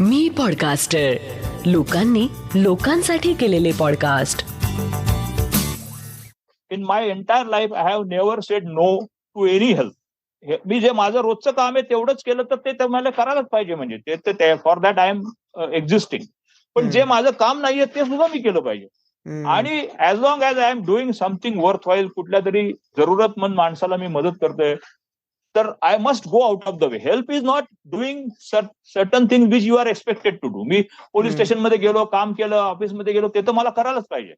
मी podcaster, लोकांनी लोकांसाठी केलेले podcast. In my entire life I have never said no to any help. मी जे माझं रोजचं काम आहे तेवढंच केलं तर ते मला करायलाच पाहिजे. म्हणजे ते for that I am existing. पण जे माझं काम नाहीये ते सुद्धा मी केलं पाहिजे. आणि as long as I am doing something worthwhile, कुठल्या तरी जरूरतमंद माणसाला मी मदत करतोय, तर I must go out of the way. Help is not doing certain thing which you are expected to do. मी पोलीस स्टेशनमध्ये गेलो, काम केलं, ऑफिसमध्ये गेलो, ते तर मला करायलाच पाहिजे.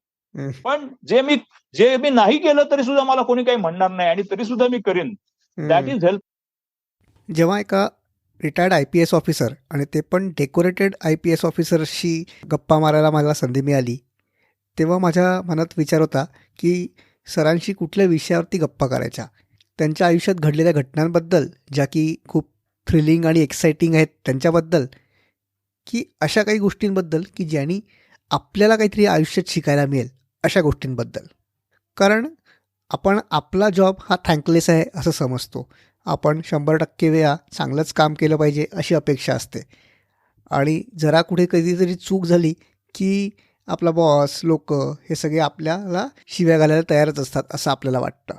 पण जे मी नाही केलं तरी सुद्धा मला कोणी काही म्हणणार नाही आणि तरी सुद्धा मी करीन. That is help. जेव्हा एका रिटायर्ड IPS ऑफिसर आणि ते पण डेकोरेटेड IPS ऑफिसरशी गप्पा मारायला मला संधी मिळाली, तेव्हा माझ्या मनात विचार होता की सरांशी कुठल्या विषयावरती गप्पा करायच्या. त्यांच्या आयुष्यात घडलेल्या घटनांबद्दल, ज्या की खूप थ्रिलिंग आणि एक्साइटिंग आहेत त्यांच्याबद्दल, की अशा काही गोष्टींबद्दल की ज्यांनी आपल्याला काहीतरी आयुष्यात शिकायला मिळेल अशा गोष्टींबद्दल. कारण आपण आपला जॉब हा थँकलेस आहे असं समजतो. आपण 100% वेळा चांगलंच काम केलं पाहिजे अशी अपेक्षा असते. आणि जरा कुठे कधीतरी चूक झाली की आपला बॉस, लोक हे सगळे आपल्याला शिव्या घालायला तयारच असतात असं आपल्याला वाटतं.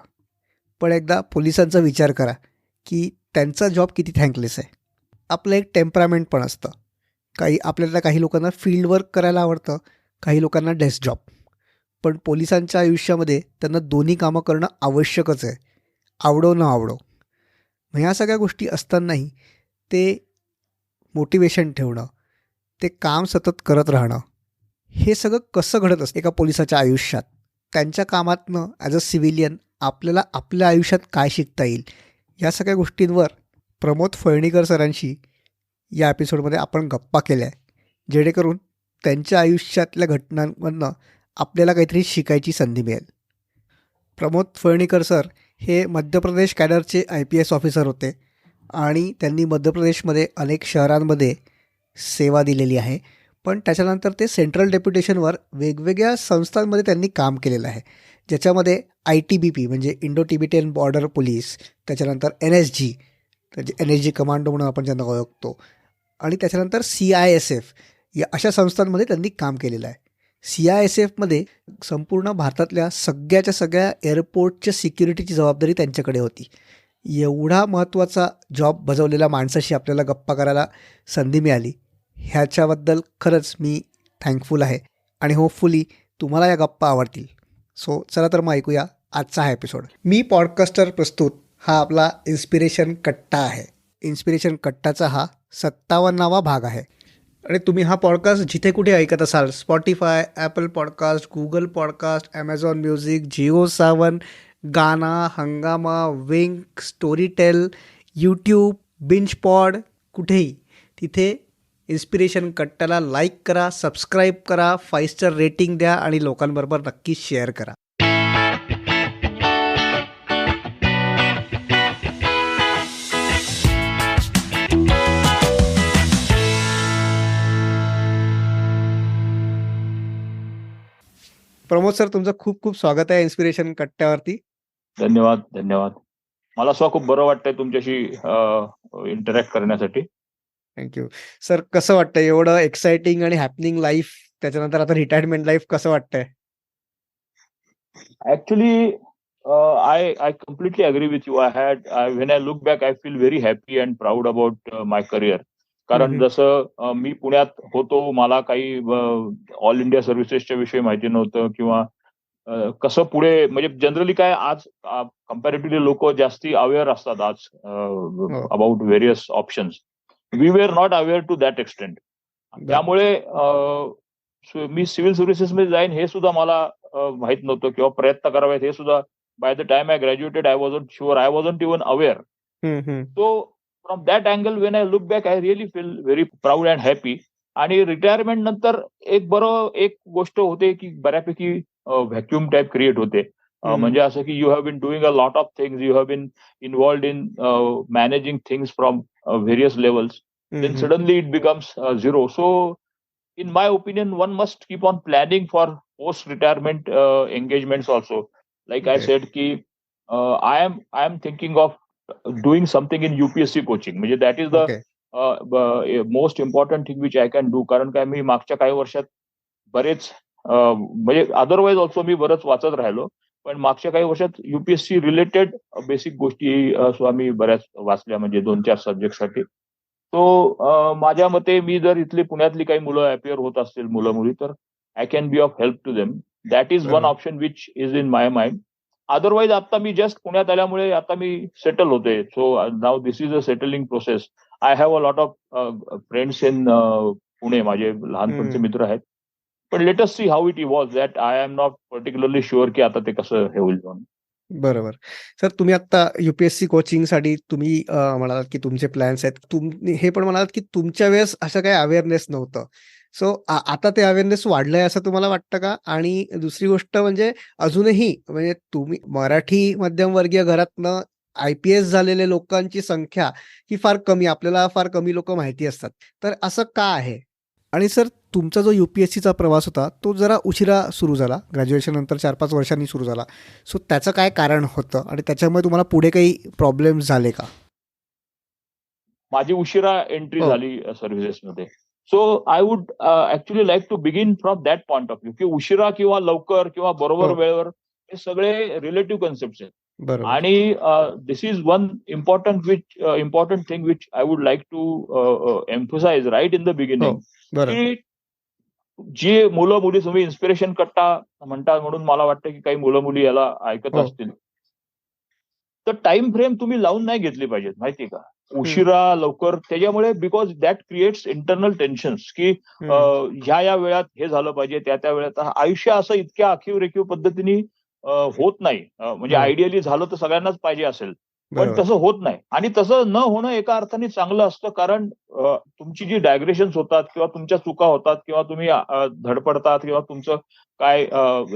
पण एकदा पोलिसांचा विचार करा की त्यांचा जॉब किती थँकलेस आहे. आपलं एक टेम्परामेंट पण असतं. आपल्याला काही लोकांना फील्ड वर्क करायला आवडतं, काही लोकांना डेस्क जॉब. पण पोलिसांच्या आयुष्यामध्ये त्यांना दोन्ही कामं करणं आवश्यकच आहे, आवडो न आवडो. मग ह्या सगळ्या गोष्टी असतानाही ते मोटिवेशन ठेवणं, ते काम सतत करत राहणं, हे सगळं कसं घडत असतं एका पोलिसाच्या आयुष्यात. त्यांच्या कामातनं ॲज अ सिव्हिलियन आपल्याला आपल्या आयुष्यात काय शिकता येईल, या सगळ्या गोष्टींवर प्रमोद फळणीकर सरांशी या एपिसोडमध्ये आपण गप्पा केल्या आहे, जेणेकरून त्यांच्या आयुष्यातल्या घटनांमधनं आपल्याला काहीतरी शिकायची संधी मिळेल. प्रमोद फळणीकर सर हे मध्य प्रदेश कॅडरचे IPS ऑफिसर होते आणि त्यांनी मध्य प्रदेशमध्ये अनेक शहरांमध्ये सेवा दिलेली आहे. पण त्याच्यानंतर ते सेंट्रल डेप्युटेशनवर वेगवेगळ्या संस्थांमध्ये त्यांनी काम केलेलं आहे, ज्याच्यामध्ये ITBP म्हणजे इंडो टिबिटियन बॉर्डर पोलीस, त्याच्यानंतर NSG NSG कमांडो म्हणून आपण ज्यांना ओळखतो, आणि त्याच्यानंतर CISF या अशा संस्थांमध्ये त्यांनी काम केलेलं आहे. CISFमध्ये संपूर्ण भारतातल्या सगळ्या एअरपोर्टच्या सिक्युरिटीची जबाबदारी त्यांच्याकडे होती. एवढा महत्त्वाचा जॉब बजावलेल्या माणसाशी आपल्याला गप्पा करायला संधी मिळाली, ह्याच्याबद्दल खरंच मी थँकफुल आहे आणि होपफुली तुम्हाला या गप्पा आवडतील. सो चला तर मग ऐकूया आजचा हा एपिसोड. मी पॉडकास्टर प्रस्तुत हा आपला इन्स्पिरेशन कट्टा आहे. इन्स्पिरेशन कट्टाचा हा 57वा भाग आहे. आणि तुम्ही हा पॉडकास्ट जिथे कुठे ऐकत असाल, Spotify, Apple podcast, Google podcast, Amazon music, जिओ7, Gaana, Hungama, Wink, Storytel, YouTube, बिंचपॉड, कुठेही तिथे इन्स्पिरेशन कट्टाला लाईक करा, सबस्क्राईब करा, 5 स्टार रेटिंग द्या आणि लोकांबरोबर नक्की शेअर करा. प्रमोद सर, तुमचं खूप खूप स्वागत आहे इन्स्पिरेशन कट्ट्यावरती. धन्यवाद. मला सुद्धा खूप बरं वाटतंय तुमच्याशी इंटरॅक्ट करण्यासाठी. Thank you sir. कसं वाटतं एवढं एक्साइटिंग आणि हॅपनिंग लाईफ, त्याच्यानंतर आता रिटायरमेंट लाईफ, कसं वाटतंय? Actually I completely agree with you. When I look back, I feel very happy and proud about my career. कारण जसं मी पुण्यात होतो, मला काही ऑल इंडिया सर्व्हिसेसच्या विषयी माहिती नव्हतं किंवा कसं पुढे, म्हणजे जनरली काय आज कम्पॅरेटिव्हली लोक जास्ती अवेअर असतात आज about various options. We were not aware to that extent. त्यामुळे मी सिव्हिल सर्व्हिसेस मध्ये जाईन हे सुद्धा मला माहित नव्हतं किंवा प्रयत्न करावेत हे सुद्धा. By the time I graduated I wasn't sure, I wasn't even aware. So from that angle when I look back I really feel very proud and happy. आणि रिटायरमेंट नंतर एक गोष्ट होते की बऱ्यापैकी व्हॅक्युम टाईप क्रिएट होते. म्हणजे असं की you have been doing a lot of things, you have been involved in managing things from various levels, then suddenly it becomes zero. So in my opinion, one must keep on planning for post-retirement engagements also. Like I said, I am thinking of doing something in UPSC coaching. That is the most important thing which I can do. कारण काय मी मागच्या काही वर्षात बरेच म्हणजे otherwise also मी बरंच वाचत राहिलो, पण मागच्या काही वर्षात युपीएससी रिलेटेड बेसिक गोष्टी आम्ही बऱ्याच वाचल्या, म्हणजे 2-4 सब्जेक्टसाठी. तो माझ्या मते मी जर इथली पुण्यातली काही मुलं अपिअर होत असतील, मुलं मुली, तर I can be of help to them. That is one option which is in my mind. Otherwise आता मी जस्ट पुण्यात आल्यामुळे आता मी सेटल होते. So now this is a settling process. I have a lot of friends in Pune, माझे लहानपणचे मित्र आहेत. पण let us see how it evolves. That I am not particularly sure की आता ते कसं हे होईल म्हणून. बरोबर. सर, तुम्ही आता युपीएससी कोचिंगसाठी तुम्ही म्हणालात की तुमचे प्लॅन्स आहेत. तुम्ही हे पण म्हणालात की तुमच्या वेळेस असं काही अवेअरनेस नव्हतं. सो आता ते अवेअरनेस वाढलंय असं तुम्हाला वाटतं का? आणि दुसरी गोष्ट म्हणजे अजूनही म्हणजे तुम्ही मराठी मध्यमवर्गीय घरातनं आय-पी-एस झालेल्या लोकांची संख्या ही फार कमी, आपल्याला फार कमी लोकं माहिती असतात. तर असं का आहे? आणि सर, तुमचा जो युपीएससीचा प्रवास होता तो जरा उशिरा सुरू झाला, ग्रॅज्युएशन नंतर 4-5 वर्षांनी सुरू झाला. सो त्याचं काय कारण होतं आणि त्याच्यामुळे तुम्हाला पुढे काही प्रॉब्लेम्स झाले का? माझी उशिरा एंट्री हो. झाली सर्व्हिसेसमध्ये. So I would actually like to begin from that point of view, की उशिरा किंवा लवकर किंवा बरोबर हो. वेळेवर हे सगळे रिलेटिव्ह कन्सेप्ट आहेत. बरोबर. आणि this is one important thing which I would like to emphasise right in the हो. बिगिनिंग, बरं. की जी मुलं मुली तुम्ही इन्स्पिरेशन कट्टा म्हणता, म्हणून मला वाटतं की काही मुलं मुली याला ऐकत हो. असतील, तर टाइम फ्रेम तुम्ही लावून नाही घेतली पाहिजेत, माहितीये का? उशिरा लवकर त्याच्यामुळे, because that creates internal tensions, की ह्या वेळात हे झालं पाहिजे, त्या वेळात. आयुष्य असं इतक्या आखीव रेखीव पद्धतीने होत नाही. म्हणजे हो. आयडियली झालं तर सगळ्यांनाच पाहिजे असेल, पण बरोबर. तसं होत नाही. आणि तसं न होणं एका अर्थाने चांगलं असतं, कारण तुमची जी डायग्रेशन्स होतात किंवा तुमच्या चुका होतात किंवा तुम्ही धडपडतात किंवा तुमचं काय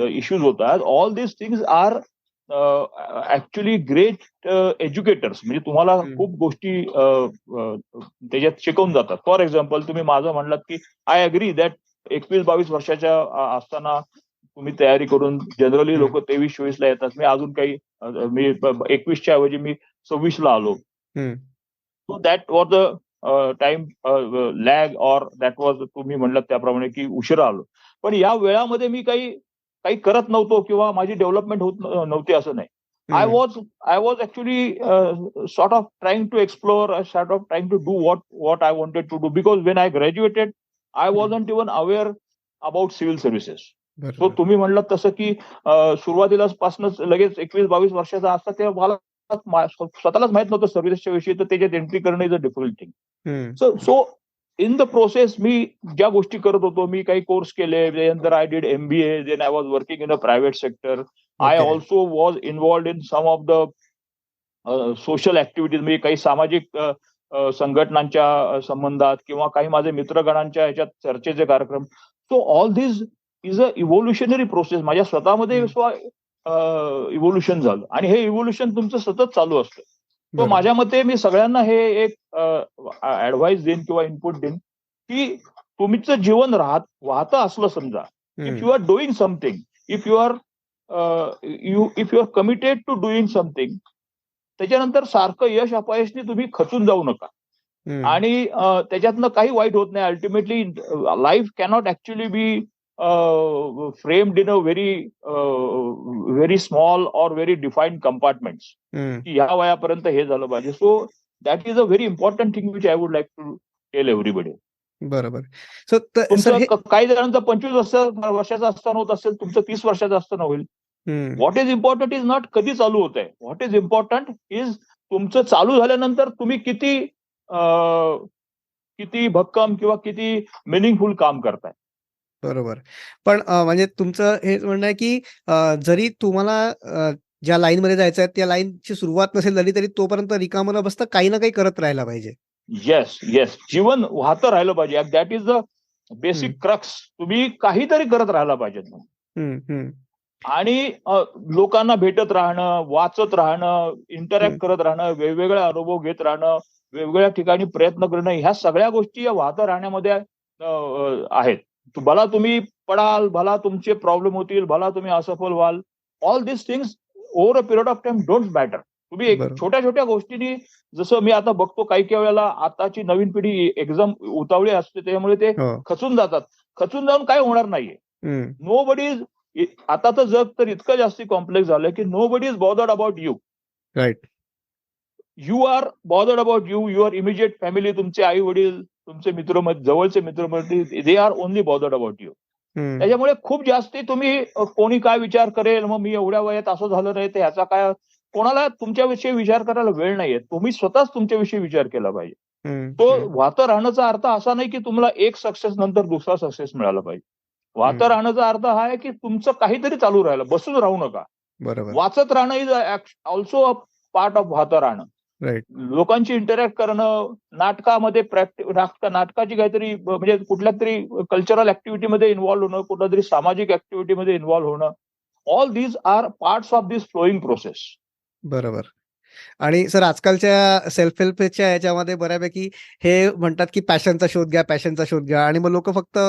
इश्यूज होतात, all this things are actually great educators. म्हणजे तुम्हाला खूप गोष्टी त्याच्यात शिकवून जातात. फॉर एक्झाम्पल, तुम्ही माझं म्हणलात की आय अग्री दॅट 21-22 वर्षाच्या असताना तुम्ही तयारी करून, जनरली लोक 23-24 ला येतात. मी अजून काही मी 21च्या ऐवजी मी 26ला आलो. So that was the time lag, or that was, तुम्ही म्हणलात त्याप्रमाणे, की उशिरा आलो. पण या वेळामध्ये मी काही करत नव्हतो किंवा माझी डेव्हलपमेंट होत नव्हती असं नाही. I was actually sort of trying to explore, sort of trying to do what I wanted to do, because when I graduated I wasn't even aware about civil services. So तुम्ही म्हणलात तसं की सुरुवातीला पासूनच लगेच 21-22 वर्षाचा असता तेव्हा मला स्वतःलाच माहित नव्हतं सर्व्हिसेसच्या विषयी, तर त्याच्यात एंट्री करणं is a difficult thing. So in the process मी ज्या गोष्टी करत होतो, मी काही कोर्स केले, त्यानंतर I did MBA, then I was working in a private sector. I also was involved in some of the social activities, म्हणजे काही सामाजिक संघटनांच्या संबंधात किंवा काही माझे मित्रगणांच्या ह्याच्यात चर्चेचे कार्यक्रम. So all this is a evolutionary process. माझ्या स्वतःमध्ये इव्होल्युशन झालं, आणि हे इव्होल्युशन तुमचं सतत चालू असतं. तो माझ्या मते मी सगळ्यांना हे एक ऍडवाइस देईन किंवा इनपुट देईन, की तुमचं जीवन वाहतं असलं समजा, if you are doing something, if you are committed to doing something, त्याच्यानंतर सारखं यश अपयशनी तुम्ही खचून जाऊ नका. आणि त्याच्यातनं काही वाईट होत नाही. Ultimately life cannot actually be framed in a very small or very defined compartments, की ह्या वयापर्यंत हे झालं पाहिजे. So that is a very important thing which I would like to tell everybody. बरोबर. सो तुमचं काही जणांचं 25 वर्षाचं असताना होत असेल, तुमचं 30 वर्षाचं असताना होईल. What is important is not कधी चालू होत आहे. व्हॉट इज इम्पॉर्टंट इज तुमचं चालू झाल्यानंतर तुम्ही किती भक्कम किंवा किती मिनिंगफुल काम करताय. बरोबर. पण म्हणजे तुमचं हेच म्हणणं आहे, की जरी तुम्हाला ज्या लाईनमध्ये जायचं आहे, त्या लाईनची सुरुवात नसेल झाली, तरी तोपर्यंत रिकामं न बसता काही ना काही करत राहायला पाहिजे. येस. जीवन वाहतं राहिलं पाहिजे. That is the basic crux. तुम्ही काहीतरी करत राहायला पाहिजे. आणि लोकांना भेटत राहणं, वाचत राहणं, इंटरॅक्ट करत राहणं, वेगवेगळे अनुभव घेत राहणं, वेगवेगळ्या ठिकाणी प्रयत्न करणं, ह्या सगळ्या गोष्टी या वाहतं राहण्यामध्ये आहेत. भला तुम्ही पडाल, भला तुमचे प्रॉब्लेम होतील, भला तुम्ही असफल व्हाल, all this things over a period of time don't matter. तुम्ही एक बरोबर. छोट्या छोट्या गोष्टींनी, जसं मी आता बघतो काही काही वेळेला आताची नवीन पिढी एकदम उतावळी असते, त्यामुळे ते हो. खचून जातात. खचून जाऊन काय होणार नाहीये. हम्म. नो बडी इज, आता तर जग तर इतकं जास्ती कॉम्प्लेक्स झालंय की nobody is bothered about you. Right. You are bothered about you, your immediate family, तुमचे आई वडील, तुमचे मित्र, जवळचे मित्र, they are only bothered about you. Hmm. त्याच्यामुळे खूप जास्ती तुम्ही कोणी काय विचार करेल, मग मी एवढ्या वयात असं झालं नाही तर ह्याचा काय, कोणाला तुमच्याविषयी विचार करायला वेळ नाहीये. तुम्ही स्वतःच तुमच्याविषयी विचार केला पाहिजे. हम्म. तो वाहतं राहण्याचा अर्थ असा नाही की तुम्हाला एक सक्सेस नंतर दुसरा सक्सेस मिळाला पाहिजे. वाहतं राहण्याचा अर्थ हा आहे की तुमचं काहीतरी चालू राहिलं, बसून राहू नका. बरोबर. वाचत राहणं is also a part of वाहतं राहणं. राईट. लोकांची इंटरॅक्ट करणं, नाटकामध्ये नाटकाची काहीतरी म्हणजे कुठल्या तरी कल्चरल ऍक्टिव्हिटीमध्ये इन्व्हॉल्व्ह होणं, कुठल्या तरी सामाजिक ऍक्टिव्हिटीमध्ये इन्व्हॉल्व्ह होणं, all these are parts of this flowing process. बरोबर. आणि सर आजकालच्या सेल्फ हेल्पच्या ह्याच्यामध्ये बऱ्यापैकी हे म्हणतात की पॅशनचा शोध घ्या, पॅशनचा शोध घ्या, आणि मग लोक फक्त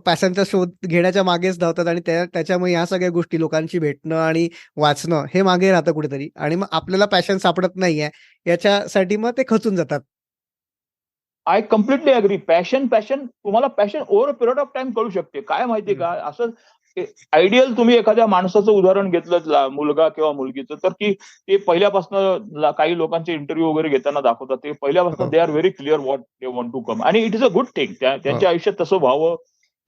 पॅशनचा शोध घेण्याच्या मागेच धावतात, आणि त्याच्यामुळे ह्या सगळ्या गोष्टी, लोकांशी भेटणं आणि वाचणं, हे मागे राहतं कुठेतरी, आणि मग आपल्याला पॅशन सापडत नाहीये याच्यासाठी मग ते खचून जातात. I completely agree. पॅशन तुम्हाला passion over a period of time कळू शकते. काय माहितीये का, असं आयडियल तुम्ही एखाद्या माणसाचं उदाहरण घेतलं, मुलगा किंवा मुलगीचं, तर की ते पहिल्यापासून काही लोकांचे इंटरव्ह्यू वगैरे घेताना दाखवतात, ते पहिल्यापासून they are very clear what they want to come, आणि it is a good thing. त्यांच्या आयुष्यात तसं व्हावं,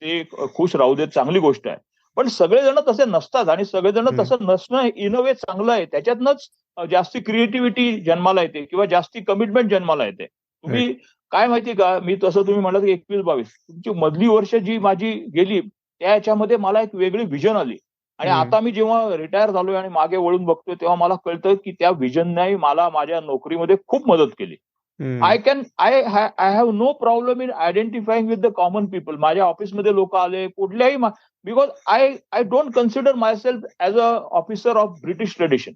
ते खुश राहू देत, चांगली गोष्ट आहे. पण सगळेजण तसे नसतात, आणि सगळेजण तसं नसणं इन अ वे चांगलं आहे. त्याच्यातनंच जास्ती क्रिएटिव्हिटी जन्माला येते किंवा जास्ती कमिटमेंट जन्माला येते. तुम्ही काय माहिती का, मी तसं तुम्ही म्हणाल की 21-22 तुमची मधली वर्ष जी माझी गेली, त्याच्यामध्ये मला एक वेगळी व्हिजन आली. आणि आता मी जेव्हा रिटायर झालोय आणि मागे वळून बघतोय, तेव्हा मला कळतं की त्या व्हिजनने मला माझ्या नोकरीमध्ये खूप मदत केली. I have no problem in identifying with the common people. माझ्या ऑफिसमध्ये लोक आले कुठल्याही, because I don't consider myself as a officer of British tradition.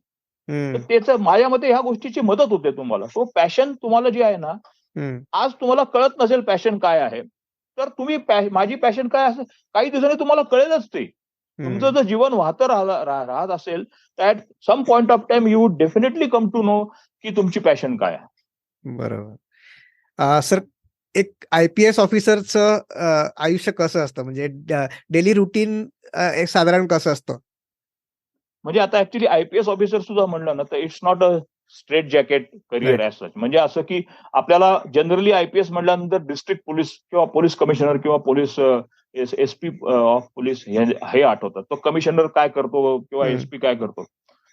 तर त्याचं माझ्या मते ह्या गोष्टीची मदत होते तुम्हाला. तो पॅशन तुम्हाला जी आहे ना, आज तुम्हाला कळत नसेल पॅशन काय आहे, तर तुम्ही माझी पॅशन काय असेल, काही दिवसांनी तुम्हाला कळेलच ते. तुमचं जर जीवन वाहतं राहत असेल, at some point of time you would definitely come to know की तुमची पॅशन काय आहे. बरोबर. सर, एक IPS ऑफिसरचं आयुष्य कसं असतं, म्हणजे डेली रुटीन एक साधारण कसं असतं? म्हणजे आता ऍक्च्युली IPS ऑफिसर सुद्धा म्हणलं ना, तर it's not a straitjacket career as such. म्हणजे असं की आपल्याला जनरली IPS म्हटल्यानंतर डिस्ट्रिक्ट पोलीस किंवा पोलीस कमिशनर किंवा पोलीस SP ऑफ पोलीस हे आठवतात. तो कमिशनर काय करतो किंवा SP काय करतो,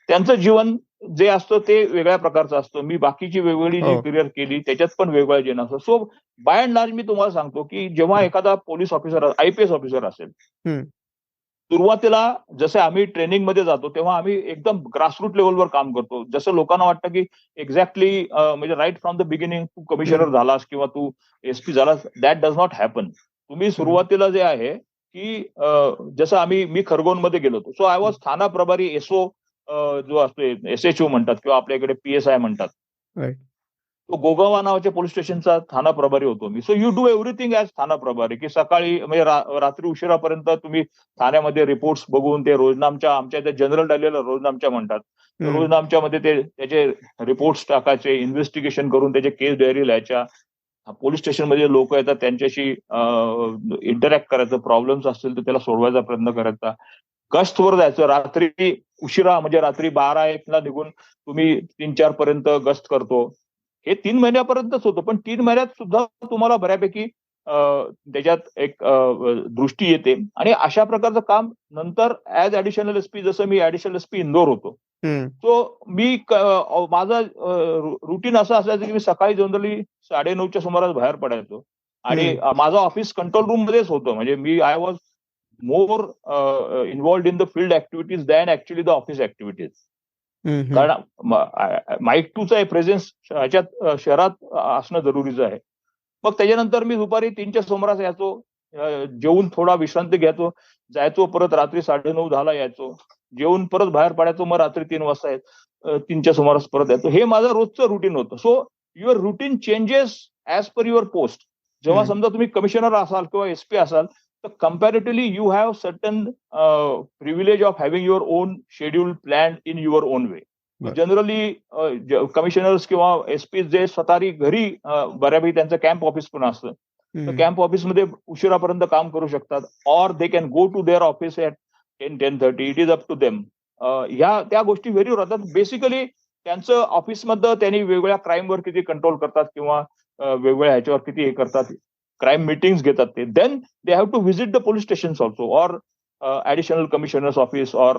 त्यांचं जीवन जे असतं ते वेगळ्या प्रकारचं असतं. मी बाकीची वेगवेगळी जी करिअर केली त्याच्यात पण वेगळं जीवन असतं. सो बाय अँड लार्ज मी तुम्हाला सांगतो की जेव्हा एखादा पोलीस ऑफिसर, IPS ऑफिसर असेल, सुरुवातीला जसे आम्ही ट्रेनिंगमध्ये जातो तेव्हा आम्ही एकदम ग्रासरूट लेवलवर काम करतो. जसं लोकांना वाटतं की एक्झॅक्टली म्हणजे राईट फ्रॉम द बिगिनिंग तू कमिशनर झालास किंवा तू SP झालास, दॅट डज नॉट हॅपन. तुम्ही सुरुवातीला जे आहे की जसं मी खरगोनमध्ये गेलो होतो, सो आय वॉज थाना प्रभारी, SO जो असतो SHO म्हणतात किंवा आपल्याकडे PSI म्हणतात. तो गोगावा नावाच्या पोलीस स्टेशनचा थाना प्रभारी होतो मी. So you do everything as थाना प्रभारी, की सकाळी म्हणजे रात्री उशिरापर्यंत तुम्ही ठाण्यामध्ये रिपोर्ट्स बघून ते आमच्या इथे जनरल डायरीला रोजनामच्या म्हणतात. रोजनामच्यामध्ये त्याचे रिपोर्ट्स टाकायचे, इन्व्हेस्टिगेशन करून त्याचे केस डायरी लिहायच्या. पोलीस स्टेशनमध्ये लोक येतात त्यांच्याशी इंटरॅक्ट करायचं, प्रॉब्लेम्स असतील तर त्याला सोडवायचा प्रयत्न करायचा. गस्तवर जायचं, रात्री उशिरा म्हणजे रात्री 12-1ला निघून तुम्ही 3-4 पर्यंत गस्त करतो. हे 3 महिन्यापर्यंतच होतं, पण 3 महिन्यात सुद्धा तुम्हाला बऱ्यापैकी त्याच्यात एक दृष्टी येते. आणि अशा प्रकारचं काम नंतर ऍज ऍडिशनल SP, जसं मी ऍडिशनल SP इंदोर होतो, सो मी माझा रुटीन असं असायचं की मी सकाळी जनरली 9:30च्या सुमारास बाहेर पडायचो, आणि माझं ऑफिस कंट्रोल रूम मध्येच होतं. म्हणजे I was more involved in the field activities than actually the office activities. कारण माईक 2चा प्रेझेन्स ह्याच्यात शहरात असणं जरुरीचं आहे. मग त्याच्यानंतर मी दुपारी 3च्या सुमारास यायचो, जेवून थोडा विश्रांती घ्यायचो, जायचो, परत रात्री 9:30-10ला यायचो, जेवून परत बाहेर पडायचो, मग रात्री 3 वाजता 3च्या सुमारास परत यायचो. हे माझं रोजचं रुटीन होतं. So your routine changes as per your post. जेव्हा समजा तुम्ही कमिशनर असाल किंवा SP असाल, तर comparatively you have certain privilege of having your on schedule plan in your own way. Generally commissioners किंवा एसपी जे स्वतःही घरी बऱ्यापैकी त्यांचं कॅम्प ऑफिस पण असतं, तर कॅम्प ऑफिसमध्ये उशिरापर्यंत काम करू शकतात, or they can go to their office at 10-10:30. It is up to them. ह्या त्या गोष्टी व्हेरी होतात. बेसिकली त्यांचं ऑफिसमधलं त्यांनी वेगवेगळ्या क्राईमवर किती कंट्रोल करतात किंवा वेगवेगळ्या ह्याच्यावर किती हे करतात, क्राईम मिटिंग्स घेतात ते. Then they have to visit the police stations also, or additional commissioners office, or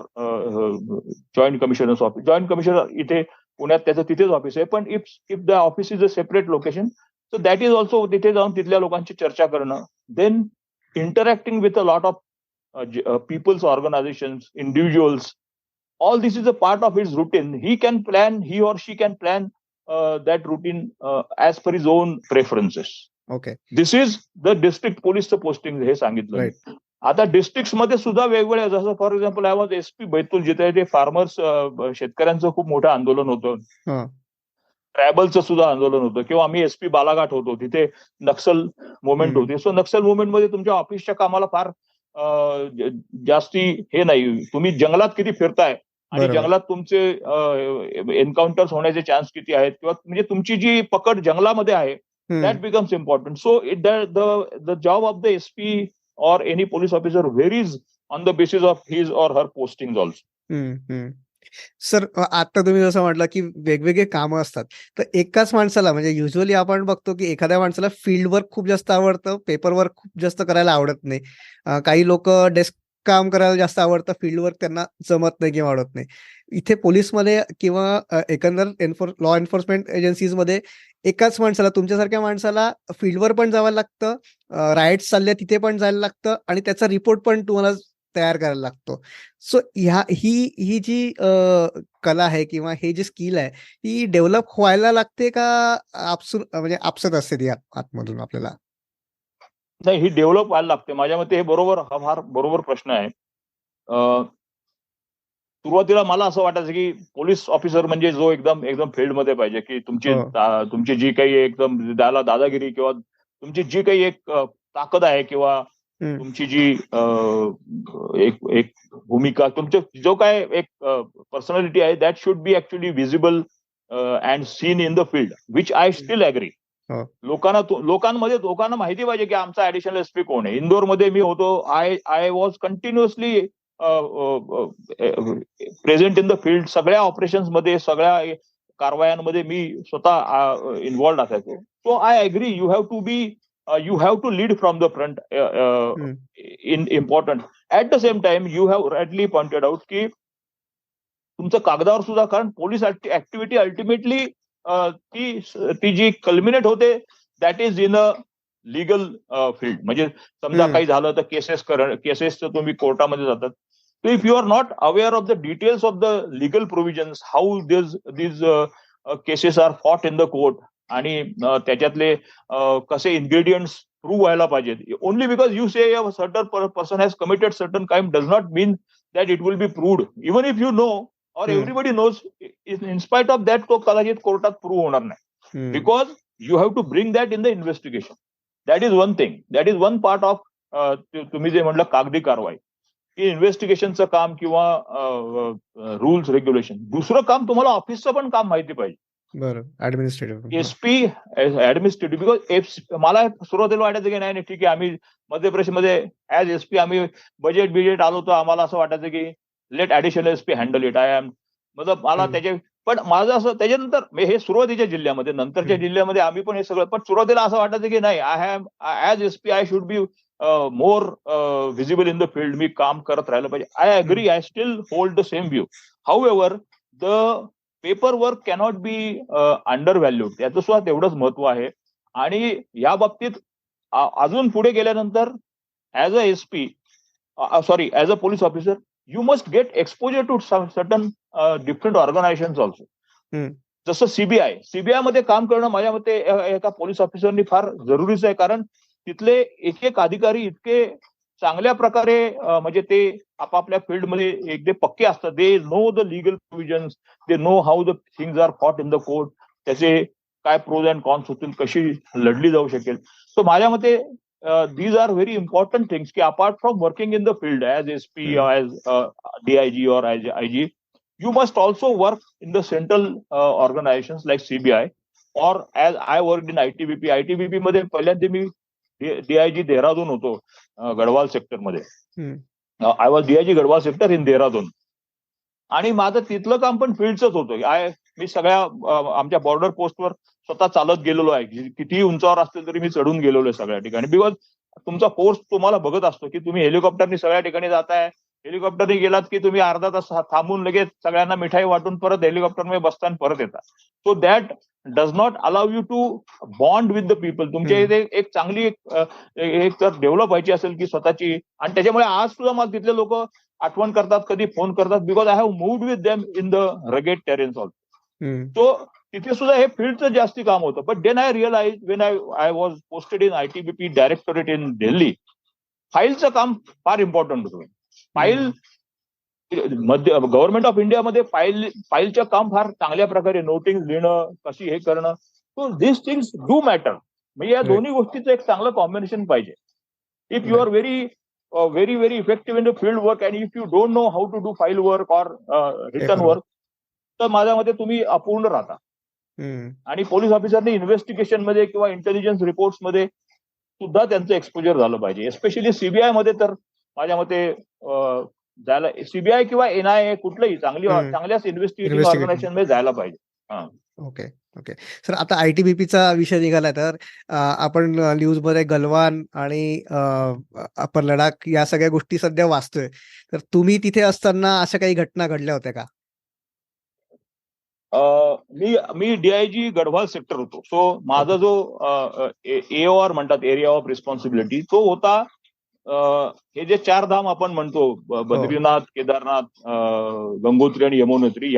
joint commissioners office. Joint commissioner इथे पुण्यात त्याचं तिथेच ऑफिस आहे, पण if the office is a separate location, so that is also तिथे जाऊन तिथल्या लोकांची चर्चा करणं. Then interacting with a lot of people's organizations, individuals. All this is a part of his routine. He or she can plan that routine as per his own preferences. Okay. This is the district police posting हे सांगितलं. Right. आता district मध्ये सुद्धा वेगवेगळ्या, जसं for example I was SP Betul, जिथे ते farmers शेतकऱ्यांचं खूप मोठं आंदोलन होतं, ट्रायबलचं सुद्धा आंदोलन होतं, किंवा आम्ही एसपी बालाघाट होतो, तिथे नक्षल मुवमेंट होती. सो नक्षल मुवमेंट मध्ये तुमच्या ऑफिसच्या कामाला फार जास्ती हे नाही, तुम्ही जंगलात किती फिरताय आणि जंगलात तुमचे एन्काउंटर्स होण्याचे चान्स किती आहेत, किंवा म्हणजे तुमची जी पकड जंगलामध्ये आहे, that becomes important. So the job of the SP or any police officer varies on the basis of his or her postings also. Sir, आता तुम्ही जसं म्हटलं की वेगवेगळे कामं असतात, तर एकाच माणसाला, म्हणजे युजली आपण बघतो की एखाद्या माणसाला फील्ड वर्क खूप जास्त आवडतं, पेपर वर्क खूप जास्त करायला आवडत नाही. काही लोक डेस्क काम करायला जास्त आवडतं, फील्ड वर्क त्यांना जमत नाही किंवा आवडत नाही. इथे पोलीसमध्ये किंवा एकंदर लॉ एन्फोर्समेंट एजन्सीजमध्ये एकाच माणसाला, तुमच्यासारख्या माणसाला फील्डवर पण जावं लागतं, राईट्स चालल्या तिथे पण जायला लागतं, आणि त्याचा रिपोर्ट पण तुम्हाला तयार करायला लागतो. सो ही जी कला आहे किंवा हे जे स्किल आहे, ही डेव्हलप व्हायला लागते का म्हणजे आपसत असते ती आतमधून आपल्याला? नाही, ही डेव्हलप व्हायला लागते माझ्या मते. हे हा फार बरोबर प्रश्न आहे. सुरुवातीला मला असं वाटायचं की पोलीस ऑफिसर म्हणजे जो एकदम फील्डमध्ये पाहिजे, की तुमची जी काही एकदम दादागिरी किंवा तुमची जी काही एक ताकद आहे, किंवा तुमची जी एक भूमिका, तुमचे जो काय एक पर्सनॅलिटी आहे, that should be actually visible and seen in the field, which I still agree. लोकांना माहिती पाहिजे की आमचा ऍडिशनल एसपी कोण आहे. इंदोरमध्ये मी होतो, I was continuously present in the field. सगळ्या ऑपरेशन्स मध्ये, सगळ्या कारवायांमध्ये मी स्वतः इन्व्हॉल्ड असायचो. So I agree, you have to lead from the front in important. At the same time you have rightly pointed out की तुमचं कागदावर सुद्धा, कारण पोलीस ऍक्टिव्हिटी अल्टिमेटली ती जी कल्मिनेट होते, that is in a legal field. म्हणजे समजा काही झालं तर केसेस तुम्ही कोर्टामध्ये जातात. So if you are not aware of the details of the legal provisions, how these cases are fought in the court, आणि त्याच्यातले कसे ingredients प्रूव्ह व्हायला पाहिजेत, only because you say a certain person has committed certain crime does not mean that it will be proved. Even if you know, or everybody knows, in spite of that, तो कदाचित कोर्टात prove होणार नाही, because you have to bring that in the investigation. That is one thing. That is one part of तुम्ही जे म्हटलं कागदी कारवाई, की इन्व्हेस्टिगेशनचं काम किंवा रूल्स रेग्युलेशन. दुसरं काम, तुम्हाला ऑफिसचं पण काम माहिती पाहिजे. बरं, ऍडमिनिस्ट्रेटिव्ह, एसपी ऍडमिनिस्ट्रेटिव्ह. बिकॉज मला सुरुवातीला वाटायचं की नाही ठीक आहे, आम्ही मध्य प्रदेशमध्ये ऍज एसपी आम्ही बजेट आलो, तर आम्हाला असं वाटायचं की let additional SP handle it. मतलब मला पण माझं असं त्याच्यानंतर हे सुरुवातीच्या जिल्ह्यामध्ये, नंतरच्या जिल्ह्यामध्ये आम्ही पण हे सगळं, पण सुरुवातीला असं वाटायचं की नाही, as SP I should be more visible in the field. मी काम करत राहिलं पाहिजे. I agree, I still hold the same view. However the paper work cannot be undervalued. त्याचं सुद्धा तेवढंच महत्व आहे. आणि या बाबतीत अजून पुढे गेल्यानंतर as a SP, as a police officer, you must get exposure to certain different organizations also. जसं सीबीआय मध्ये काम करणं माझ्या मते एका पोलीस ऑफिसरनी फार जरुरीचं आहे. कारण तिथले एक अधिकारी इतके चांगल्या प्रकारे म्हणजे ते आपापल्या फील्डमध्ये एकदम पक्के असतात. They know the legal provisions, they know how the things are fought in the court, त्याचे काय प्रोज अँड कॉन्स होतील, कशी लढली जाऊ शकेल. सो माझ्या मते these are very important things, ki apart from working in the field as SP or as DIG or as IG, you must also work in the central organizations like CBI, or as I worked in ITBP. ITBP मध्ये पहिल्यांदा मी DIG Dehradun होतो, गढवाल सेक्टरमध्ये. I was DIG Garhwal sector in Dehradun. आणि माझं तिथलं काम पण फील्डचंच होतं. मी सगळ्या आमच्या बॉर्डर पोस्टवर स्वतः चालत गेलेलो आहे. कितीही उंचावर असतील तरी मी चढून गेलेलो आहे सगळ्या ठिकाणी. बिकॉज तुमचा फोर्स तुम्हाला बघत असतो की तुम्ही हेलिकॉप्टरनी सगळ्या ठिकाणी जाताय. हेलिकॉप्टरने गेलात की तुम्ही अर्धा तास थांबून लगेच सगळ्यांना मिठाई वाटून परत हेलिकॉप्टरमध्ये बसता आणि परत येतात. So that does not allow you to bond with the people. तुमच्या इथे एक चांगली एक तर डेव्हलप व्हायची असेल की स्वतःची. आणि त्याच्यामुळे आज सुद्धा मला तिथले लोक आठवण करतात, कधी फोन करतात, because I have moved with them in the rugged terrains also. सो तिथे सुद्धा हे फील्डचं जास्ती काम होतं. But then I realise when I was posted in ITBP directorate in Delhi, फाईलचं काम फार इम्पॉर्टंट होतं. फाईल गव्हर्नमेंट ऑफ इंडियामध्ये फाईलचं काम फार चांगल्या प्रकारे नोटिंग लिहिणं, कशी हे करणं. So this things do matter. म्हणजे या दोन्ही गोष्टीचं एक चांगलं कॉम्बिनेशन पाहिजे. If you are very very effective in the field work and if you don't know how to do file work or written work, तर माझ्या मते तुम्ही अपूर्ण राहता. आणि पोलीस ऑफिसरने इन्व्हेस्टिगेशन मध्ये किंवा इंटेलिजन्स रिपोर्ट्स मध्ये सुद्धा त्यांचं एक्सपोजर झालं पाहिजे. एस्पेशली CBI मध्ये तर माझ्या मते जायला, CBI किंवा NIA कुठलंही चांगल्याच इन्व्हेस्टिगेटिव्ह ऑर्गनायझेशन मध्ये जायला पाहिजे. ओके ओके सर, आता ITBPचा विषय निघाला तर आपण न्यूजमध्ये गलवान आणि आपण लडाख या सगळ्या गोष्टी सध्या वाचतोय. तर तुम्ही तिथे असताना अशा काही घटना घडल्या होत्या का? मी DIG गढवाल सेक्टर होतो. सो माझा जो AOR म्हणतात, एरिया ऑफ रिस्पॉन्सिबिलिटी, तो होता हे जे 4 धाम आपण म्हणतो, बद्रीनाथ, केदारनाथ, गंगोत्री आणि यमुनोत्री,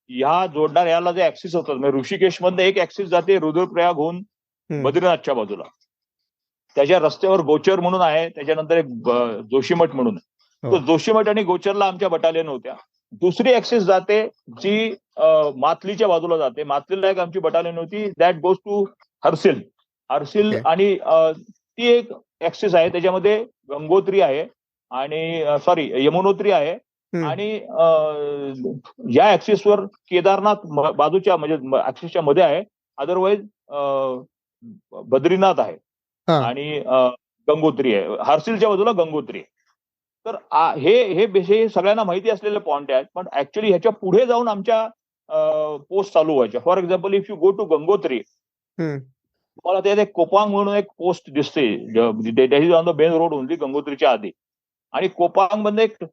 ह्या जोडणार याला जे ऍक्सिस होतात, म्हणजे ऋषिकेश मधनं एक ऍक्सिस जाते रुद्रप्रयाग होऊन बद्रीनाथच्या बाजूला. त्याच्या रस्त्यावर गोचर म्हणून आहे, त्याच्यानंतर एक जोशीमठ म्हणून आहे. तो जोशीमठ आणि गोचरला आमच्या बटालियन होत्या. दुसरी ऍक्सिस जाते जी मातलीच्या बाजूला जाते. मातलीला एक आमची बटालियन होती, दॅट गोज टू हर्सिल. आणि ती एक ऍक्सिस आहे, त्याच्यामध्ये गंगोत्री आहे आणि यमुनोत्री आहे. आणि या ऍक्सिसवर केदारनाथ बाजूच्या म्हणजे ऍक्सिसच्या मध्ये आहे. अदरवाईज बद्रीनाथ आहे आणि गंगोत्री आहे. हर्सिलच्या बाजूला गंगोत्री आहे. तर हे सगळ्यांना माहिती असलेले पॉइंट आहेत. पण ऍक्च्युली ह्याच्या पुढे जाऊन आमच्या पोस्ट चालू व्हायच्या. For example, if you go to Gangotri, तुम्हाला त्यात एक कोपांग म्हणून एक पोस्ट दिसते, that is on the main road only, गंगोत्रीच्या आधी. आणि कोपांग मध्ये एक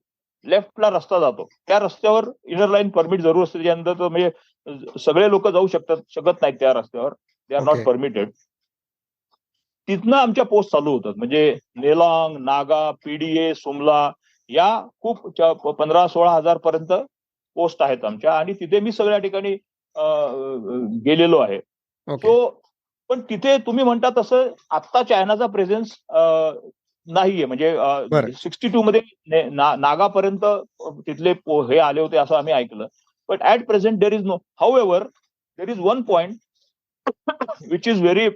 लेफ्टला रस्ता जातो. त्या रस्त्यावर इनर लाईन परमिट जरूर असते. त्याच्यानंतर म्हणजे सगळे लोक जाऊ शकत नाहीत त्या रस्त्यावर, दे आर नॉट परमिटेड. तिथनं आमच्या पोस्ट चालू होतात. म्हणजे नेलांग, नागा, PDA, सुमला, या खूप 15-16 हजार पर्यंत पोस्ट आहेत आमच्या. आणि तिथे मी सगळ्या ठिकाणी गेलेलो आहे. सो पण तिथे तुम्ही म्हणता तसं आत्ता चायनाचा प्रेझेन्स नाहीये. म्हणजे 62 मध्ये नागापर्यंत तिथले हे आले होते असं आम्ही ऐकलं. But at present there is no. However there is one point which is very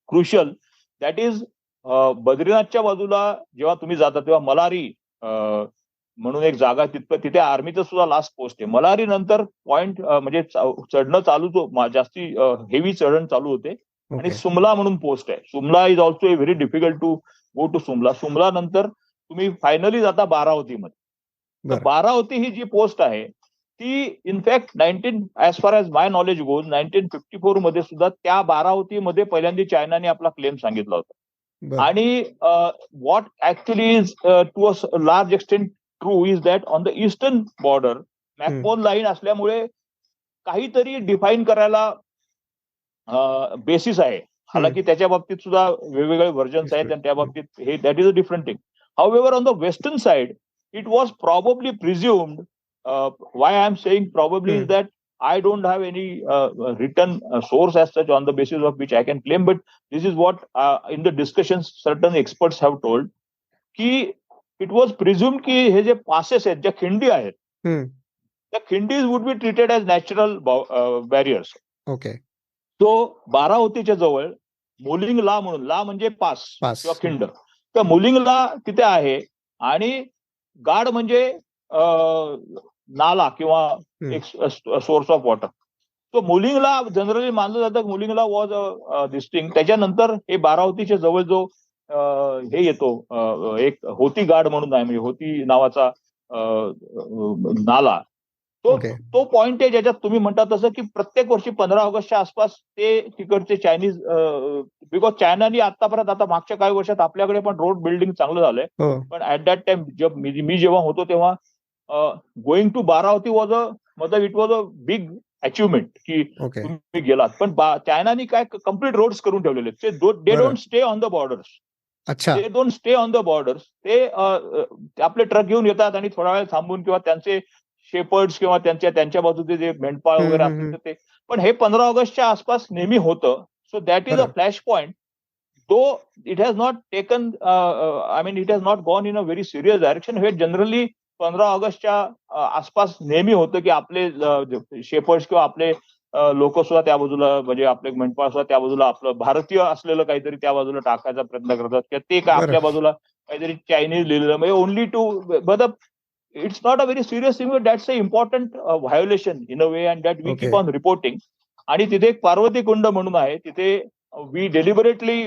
crucial, that is बद्रीनाथच्या बाजूला जेव्हा तुम्ही जाता तेव्हा मलारी म्हणून एक जागा, तिथे आर्मीचं सुद्धा लास्ट पोस्ट आहे. मलारी नंतर पॉइंट म्हणजे चढणं चालू, जास्ती हेवी चढण चालू होते. आणि सुमला म्हणून पोस्ट आहे. Sumla is also a very difficult to go to Sumla. Sumla नंतर तुम्ही फायनली जाता बारावतीमध्ये. तर बारावती ही जी पोस्ट आहे ती इनफॅक्ट ऍज फार एज माय नॉलेज गोज 1954 मध्ये सुद्धा त्या बारावतीमध्ये पहिल्यांदा चायनाने आपला क्लेम सांगितला होता. आणि what actually is to a large extent true is that on the eastern border McMahon line असल्यामुळे काहीतरी डिफाईन करायला बेसिस आहे. हालाकी त्याच्या बाबतीत सुद्धा वेगवेगळे व्हर्जन्स आहेत आणि त्या बाबतीत हे that is a different thing. However on the western side it was probably presumed. why I am saying probably is that I don't have any written source as such on the basis of which I can claim, but this is what in the discussions certain experts have told ki it was presumed ki हे जे passes आहेत, ज्या खिंडी आहेत, त्या खिंडीज would be treated as natural barriers. Okay. तो बारावतीच्या जवळ मुलिंगला म्हणून, ला म्हणजे पास किंवा खिंड, तर मुलिंगला तिथे आहे. आणि गाड म्हणजे नाला किंवा एक सोर्स ऑफ वॉटर. तो मुलिंगला जनरली मानलं जातं मुलिंगला वॉज दिस्टिंग. त्याच्यानंतर हे बारावतीच्या जवळ जो हे येतो एक होती गाड म्हणून आहे, म्हणजे होती नावाचा नाला, तो पॉइंट आहे ज्याच्यात तुम्ही म्हणता तसं की प्रत्येक वर्षी 15 ऑगस्टच्या आसपास ते तिकडचे चायनीज, बिकॉज चायनाने आतापर्यंत, आता मागच्या काही वर्षात आपल्याकडे पण रोड बिल्डिंग चांगलं झालंय, पण ऍट दॅट टाइम मी जेव्हा होतो तेव्हा गोइंग टू बारावती वॉज मतलब it was a big achievement की तुम्ही गेलात. पण चायनाने काय कम्प्लीट रोड्स करून ठेवलेले, they don't stay on the borders. They don't stay on the borders. ते आपले ट्रक घेऊन येतात आणि थोडा वेळ थांबून किंवा त्यांचे शेपर्ड्स किंवा त्यांच्या बाजूचे जे मेंढपाळ वगैरे असतील ते. पण हे 15 ऑगस्टच्या आसपास नेहमी होतं. So that is a flash point. Though it has not taken, I mean it has not gone in a very serious direction. हे जनरली 15 ऑगस्टच्या आसपास नेहमी होतं की आपले शेपर्ड्स किंवा आपले लोक सुद्धा त्या बाजूला, म्हणजे आपले मेंढपाळ सुद्धा त्या बाजूला आपलं भारतीय असलेलं काहीतरी त्या बाजूला टाकायचा प्रयत्न करतात, किंवा ते काय आपल्या बाजूला काहीतरी चायनीज लिहिलेलं, म्हणजे only two, but it's not a very serious thing, but that's an important violation in a way, and that we keep on reporting. आणि तिथे एक पार्वती कुंड म्हणून आहे, तिथे वी डेलिबरेटली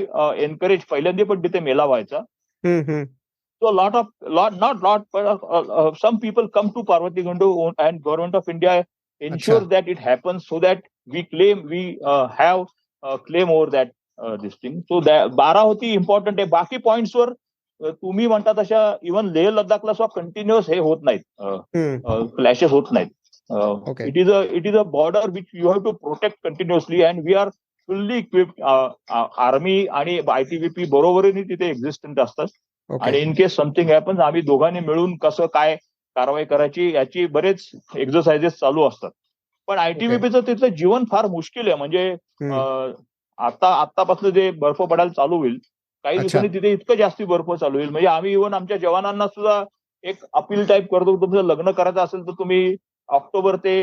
एनकरेज, पहिल्यांदा पण तिथे मेला व्हायचा. So some people come to Parvati Kundu, and Government of India ensures that it happens, so that we have claim over that this thing. So that Barahoti important आहे. बाकी पॉइंट्स वर तुम्ही म्हणता तशा इव्हन लेह लडाखला सुद्धा कंटिन्युअस हे होत नाहीत, क्लॅशेस होत नाहीत. It is a border which you have to protect continuously, and we are fully equipped. Army आणि ITBP बरोबरीने तिथे एक्झिस्टंट असतात. आणि इन केस समथिंग हॅपन्स, आम्ही दोघांनी मिळून कसं काय कारवाई करायची याची बरेच एक्सरसाइजेस चालू असतात. पण ITBPचं तिथलं जीवन फार मुश्किल आहे. म्हणजे आतापासून जे बर्फ पडायला चालू होईल, काही दिवसांनी तिथे इतकं जास्ती बर्फ चालू होईल, म्हणजे आम्ही इव्हन आमच्या जवानांना सुद्धा एक अपील टाईप करतो, तुमचं लग्न करायचं असेल तर तुम्ही ऑक्टोबर ते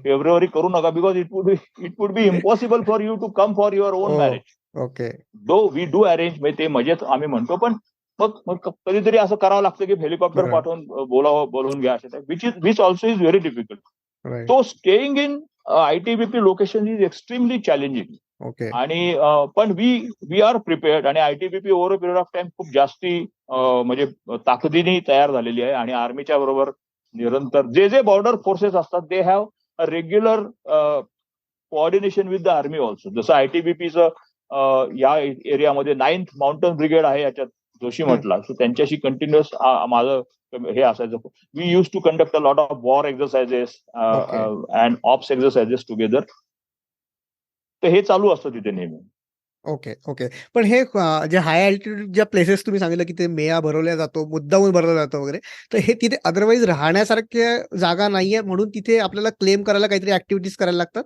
फेब्रुवारी करू नका, because it would be impossible for you to come for your own marriage. Though we do arrange, म्हणजे ते मजेत आम्ही म्हणतो, पण मग कधीतरी असं करावं लागतं की हेलिकॉप्टर पाठवून बोलवून घ्या, which also is very difficult. So staying in ITBP location is extremely challenging. आणि पण वी आर प्रिपेअर्ड, आणि ITBP over a period of time खूप जास्ती म्हणजे ताकदीने तयार झालेली आहे. आणि आर्मीच्या बरोबर निरंतर जे बॉर्डर फोर्सेस असतात, they have a regular coordination with the army also. जसं ITBPचं या एरियामध्ये 9th माउंटन ब्रिगेड आहे याच्यात जोशी म्हटला, सो त्यांच्याशी कंटिन्युअस माझं हे असायचं. We use to conduct a lot of war exercises and ops exercises together. तर हे चालू असतं तिथे नेहमी. ओके. पण हे जे हाय अल्टिट्यूड ज्या प्लेसेस तुम्ही सांगितलं की ते मेळा भरवला जातो, मुद्दामून भरवला जातो वगैरे, तर हे तिथे अदरवाईज राहण्यासारख्या जागा नाहीये, म्हणून तिथे आपल्याला क्लेम करायला काहीतरी ऍक्टिव्हिटीज करायला लागतात.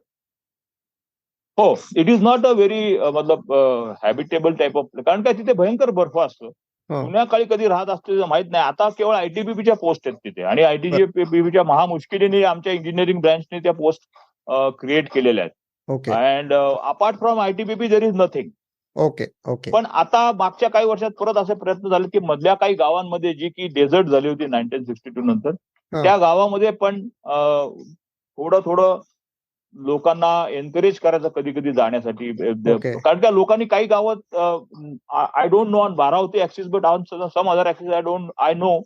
हो, it is not a very मतलब हॅबिटेबल टाईप ऑफ, कारण काय तिथे भयंकर बर्फ असतो. जुन्या काळी कधी राहत असतो माहित नाही. आता केवळ ITBPच्या पोस्ट आहेत तिथे, आणि ITBPच्या महामुश्किलीने आमच्या इंजिनिअरिंग ब्रँचने त्या पोस्ट क्रिएट केलेल्या आहेत. And apart from ITBP there is nothing. पण आता मागच्या काही वर्षात परत असे प्रयत्न झाले की मधल्या काही गावांमध्ये जी की डेझर्ट झाली होती 1962 नंतर, त्या गावामध्ये पण थोडं लोकांना एनकरेज करायचं कधी कधी जाण्यासाठी. कारण त्या लोकांनी काही गावात, I don't know on Barahoti axis, but on some other axis I know,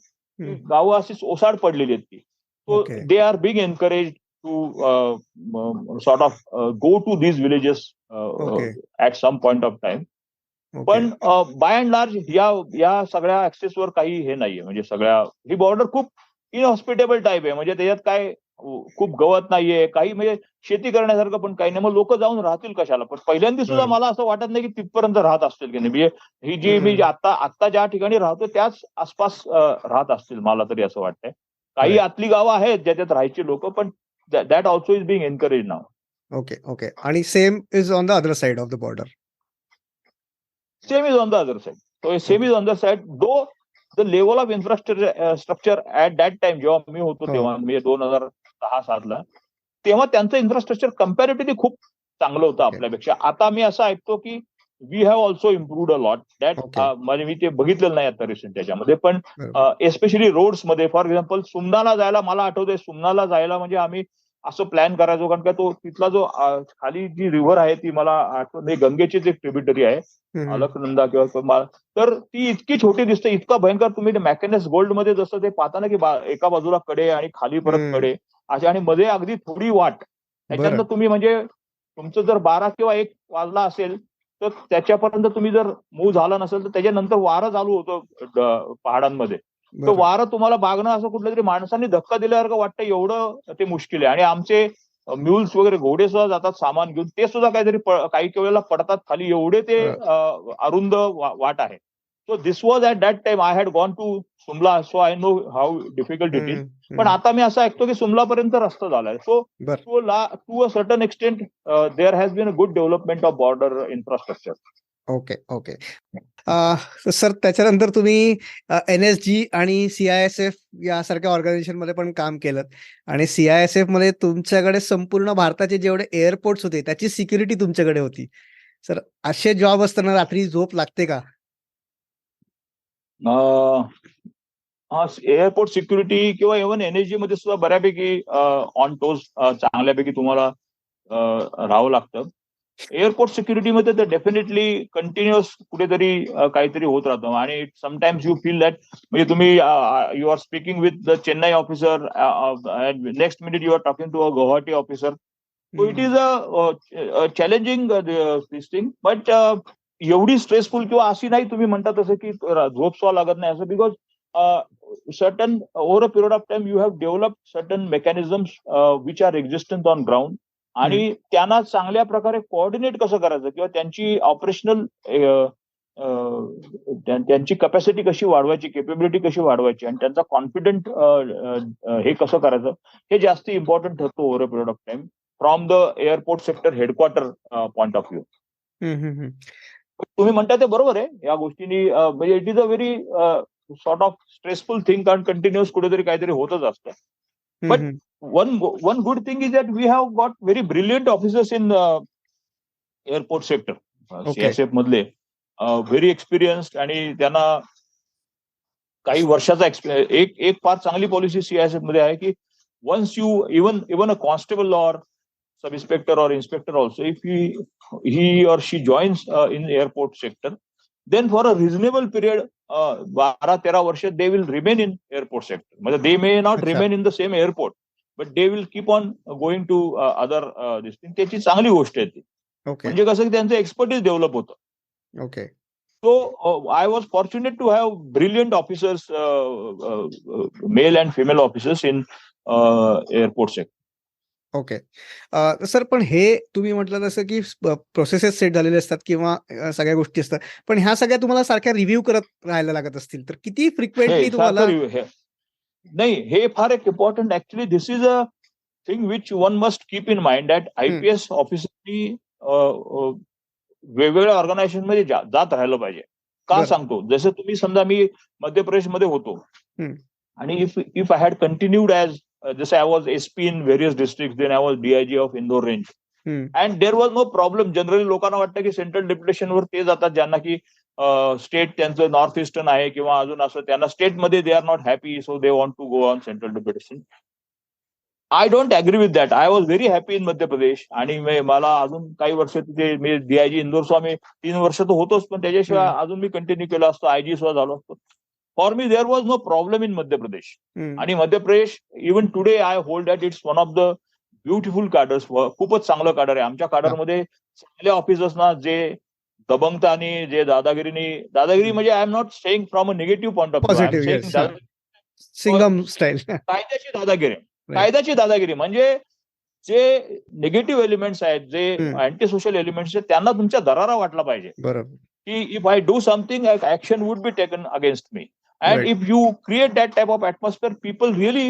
गावं अशी ओसाड पडलेली आहेत ती. So they are being encourage to sort of go to these villages at some point of time. पण बाय अँड लार्ज या सगळ्या ऍक्सेसवर काही हे नाहीये. म्हणजे ही बॉर्डर खूप इनहॉस्पिटेबल टाईप आहे. म्हणजे त्याच्यात काय खूप गवत नाहीये, काही म्हणजे शेती करण्यासारखं पण काही नाही. मग लोक जाऊन राहतील कशाला. पण पहिल्यांदा सुद्धा मला असं वाटत नाही की तिथपर्यंत राहत असतील की नाही. म्हणजे ही जी मी आता ज्या ठिकाणी राहतो त्याच आसपास राहत असतील, मला तरी असं वाटतंय. काही आतली गावं आहेत ज्याच्यात राहायची लोक, पण that also is being encourage now. Okay. आणि same is on the other side of the border. Same is on the other side. So same is on the side, though the level of infrastructure at that time जेव्हा मी होतो तेव्हा, म्हणजे 2006-07ला, तेव्हा त्यांचं infrastructure comparatively खूप चांगलं होतं आपल्यापेक्षा. आता मी असं ऐकतो की we have also improved a lot that. म्हणजे मी ते बघितलेलं नाही आता रिसेंट त्याच्यामध्ये, पण एस्पेशली रोड्समध्ये. फॉर एक्झाम्पल सुमनाला जायला मला आठवतंय, सुमनाला जायला म्हणजे आम्ही असं प्लॅन करायचो, कारण का तो तिथला जो खाली जी रिव्हर आहे ती मला आठवत नाही, गंगेचीच एक ट्रिब्युटरी आहे अलकनंदा किंवा, तर ती इतकी छोटी दिसते, इतका भयंकर. तुम्ही मॅकॅनस गोल्ड मध्ये जसं ते पाहता ना की एका बाजूला कडे आणि खाली परत कडे अशा, आणि मध्ये अगदी थोडी वाट. त्याच्यानंतर तुम्ही म्हणजे तुमचं जर 12 किंवा 1 वाजला असेल तर त्याच्यापर्यंत तुम्ही जर मूव्ह झाला नसेल तर त्याच्यानंतर वारं चालू होतं पहाडांमध्ये. तर वारं तुम्हाला बागणं असं कुठल्या तरी माणसांनी धक्का दिल्यासारखं वाटतं, एवढं ते मुश्किल आहे. आणि आमचे म्युल्स वगैरे घोडे सुद्धा जातात सामान घेऊन, ते सुद्धा काहीतरी काही वेळेला पडतात खाली, एवढे ते अरुंद वाट आहे. So this was at that time I had gone to Sumla, so I know how difficult it is. पण आता मी असं ऐकतो की सुमलापर्यंत रस्ता झालाय. So to a certain extent there has been a good development of border infrastructure. Okay. Sir त्याच्यानंतर तुम्ही NSG आणि CISF यासारख्या ऑर्गनायझेशनमध्ये पण काम केलं, आणि CISF मध्ये तुमच्याकडे संपूर्ण भारताचे जेवढे एअरपोर्ट्स होते त्याची सिक्युरिटी तुमच्याकडे होती. सर असे जॉब असताना रात्री झोप लागते का? एअरपोर्ट सिक्युरिटी किंवा इव्हन NSG मध्ये सुद्धा बऱ्यापैकी ऑन टोज चांगल्यापैकी तुम्हाला राहावं लागतं. एअरपोर्ट सिक्युरिटीमध्ये तर डेफिनेटली कंटिन्युअस कुठेतरी काहीतरी होत राहतं, आणि समटाइम्स यू फील दॅट, म्हणजे तुम्ही you are speaking with the Chennai officer, next minute you are talking to a Guwahati officer. So it is a challenging this thing, but एवढी स्ट्रेसफुल किंवा अशी नाही तुम्ही म्हणता तसं की झोप सुद्धा लागत नाही असं, because certain over a period of time you have developed certain mechanisms which are existent on ground, आणि त्यांना चांगल्या प्रकारे कोऑर्डिनेट कसं करायचं किंवा त्यांची ऑपरेशनल त्यांची कॅपॅसिटी कशी वाढवायची, केपेबिलिटी कशी वाढवायची, आणि त्यांचा कॉन्फिडंट हे कसं करायचं, हे जास्त इम्पॉर्टंट ठरतो over a period of time from the airport sector headquarter point of view. तुम्ही म्हणता ते बरोबर आहे या गोष्टींनी, म्हणजे it is a very sort of stressful thing, कारण कंटिन्युअस कुठेतरी काहीतरी होतच असतं. But one good thing is that we have got very brilliant officers in airport sector. CISF मधले व्हेरी एक्सपिरियन्स्ड, आणि त्यांना काही वर्षाचा एक फार चांगली पॉलिसी CISF मध्ये आहे की once you even a constable or sub inspector or inspector also, if he or she joins in the airport sector, then for a reasonable period 12-13 वर्ष they will remain in airport sector. म्हणजे they may not remain in the same airport, but they will keep on going to other this thing. त्याची चांगली गोष्ट आहे ती. म्हणजे कसं की त्यांचं एक्सपर्टीज डेव्हलप होतं. Okay. So I was fortunate to have brilliant officers, male and female officers in airport sector. Okay. Sir पण हे तुम्ही म्हटलं तसं की प्रोसेसेस सेट झालेले असतात किंवा सगळ्या गोष्टी असतात, पण ह्या सगळ्या तुम्हाला सारख्या रिव्ह्यू करत राहायला लागत असतील, तर किती फ्रिक्वेंटली तुम्हाला? नाही, हे फार एक important, actually this is a thing which one must keep in mind that IPS ऑफिसरनी वेगवेगळ्या ऑर्गनायझेशन मध्ये जात राहिलं पाहिजे. का सांगतो, जसं तुम्ही समजा मी मध्य प्रदेशमध्ये होतो, आणि if I had continued as जसं I was SP in various district, then I was DIG of Indore range, and there was no problem. Generally लोकांना वाटतं की सेंट्रल डेप्युटेशनवर ते जातात ज्यांना की स्टेट त्यांचं नॉर्थ ईस्टर्न आहे किंवा अजून असं, त्यांना स्टेटमध्ये they are not happy, so they want to go on central deputation. I don't agree with that. I was very happy in Madhya Pradesh, आणि मला अजून काही वर्ष तिथे मी DIG इंदोर आम्ही 3 वर्ष तर होतोच, पण त्याच्याशिवाय अजून मी कंटिन्यू केलं असतो, IG सुद्धा झालो असतो. For me there was no problem in Madhya Pradesh. आणि Madhya Pradesh even today I hold that it's one of the beautiful cadres. खूपच चांगलं काडर आहे. आमच्या काडरमध्ये चांगल्या ऑफिसर्सना जे दबंगता आणि जे दादागिरी म्हणजे I am not saying from a negative point of view, I am saying Singam style, कायद्याची दादागिरी म्हणजे जे निगेटिव्ह एलिमेंट्स आहेत, जे अँटी सोशल एलिमेंट्स आहेत, त्यांना तुमच्या दरारा वाटला पाहिजे. बरोबर. की if I do something, action would be taken against me. And if you create that type of atmosphere, people really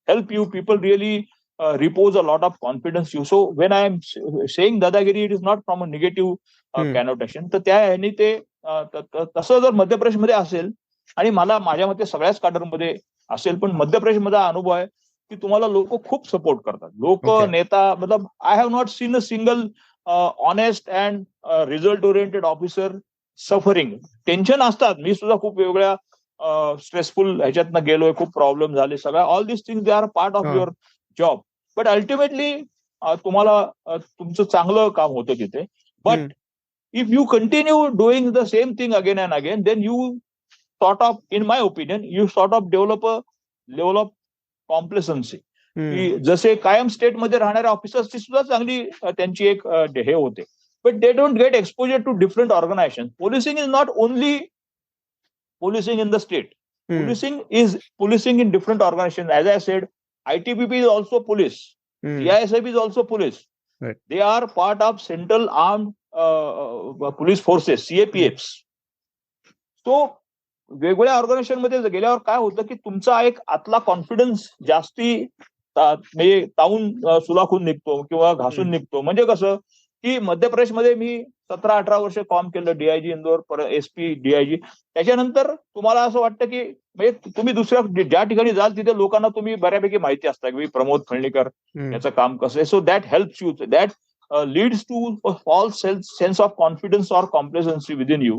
help you, people really repose a lot of confidence you. So when I am saying दादागिरी, it is not from a negative connotation. तर त्या ह्यानी ते तसं जर मध्य प्रदेशमध्ये असेल, आणि मला माझ्या मते सगळ्याच काडरमध्ये असेल, पण मध्य प्रदेशमध्ये अनुभव आहे की तुम्हाला लोक खूप सपोर्ट करतात. लोक नेता, मतलब I have not seen a single honest and result oriented officer suffering. Tension असतात, मी सुद्धा खूप वेगळ्या स्ट्रेसफुल ह्याच्यातनं गेलोय, खूप प्रॉब्लेम झाले, सगळ्या all this things they are part of your job. But ultimately तुम्हाला तुमचं चांगलं काम होतं तिथे. But if you continue doing the same thing again and again, then you sort of, in my opinion, you sort of develop a level of complacency. की जसे कायम स्टेटमध्ये राहणाऱ्या ऑफिसर्सची सुद्धा चांगली त्यांची एक हे होते, but they don't get exposure to different organisation. Policing is not only policing in the state. Policing is policing in different organizations. As I said, ITBP is also police. CISF is also police. Right. They are part of Central Armed Police Forces, CAPFs. So वेगवेगळ्या organisation मध्ये गेल्यावर काय होतं की तुमचा एक आतला confidence जास्ती म्हणजे तावून सुलाखून निघतो किंवा घासून निघतो. म्हणजे कसं की मध्य प्रदेशमध्ये मी 17-18 वर्ष काम केलं, डीआयजी इंदोर, एसपी डीआयजी. त्याच्यानंतर तुम्हाला असं वाटतं की म्हणजे तुम्ही दुसऱ्या ज्या ठिकाणी जाल तिथे लोकांना तुम्ही बऱ्यापैकी माहिती असता की प्रमोद फळणीकर याचं काम कसं आहे. So that helps you, that leads to false sense of confidence or complacency within you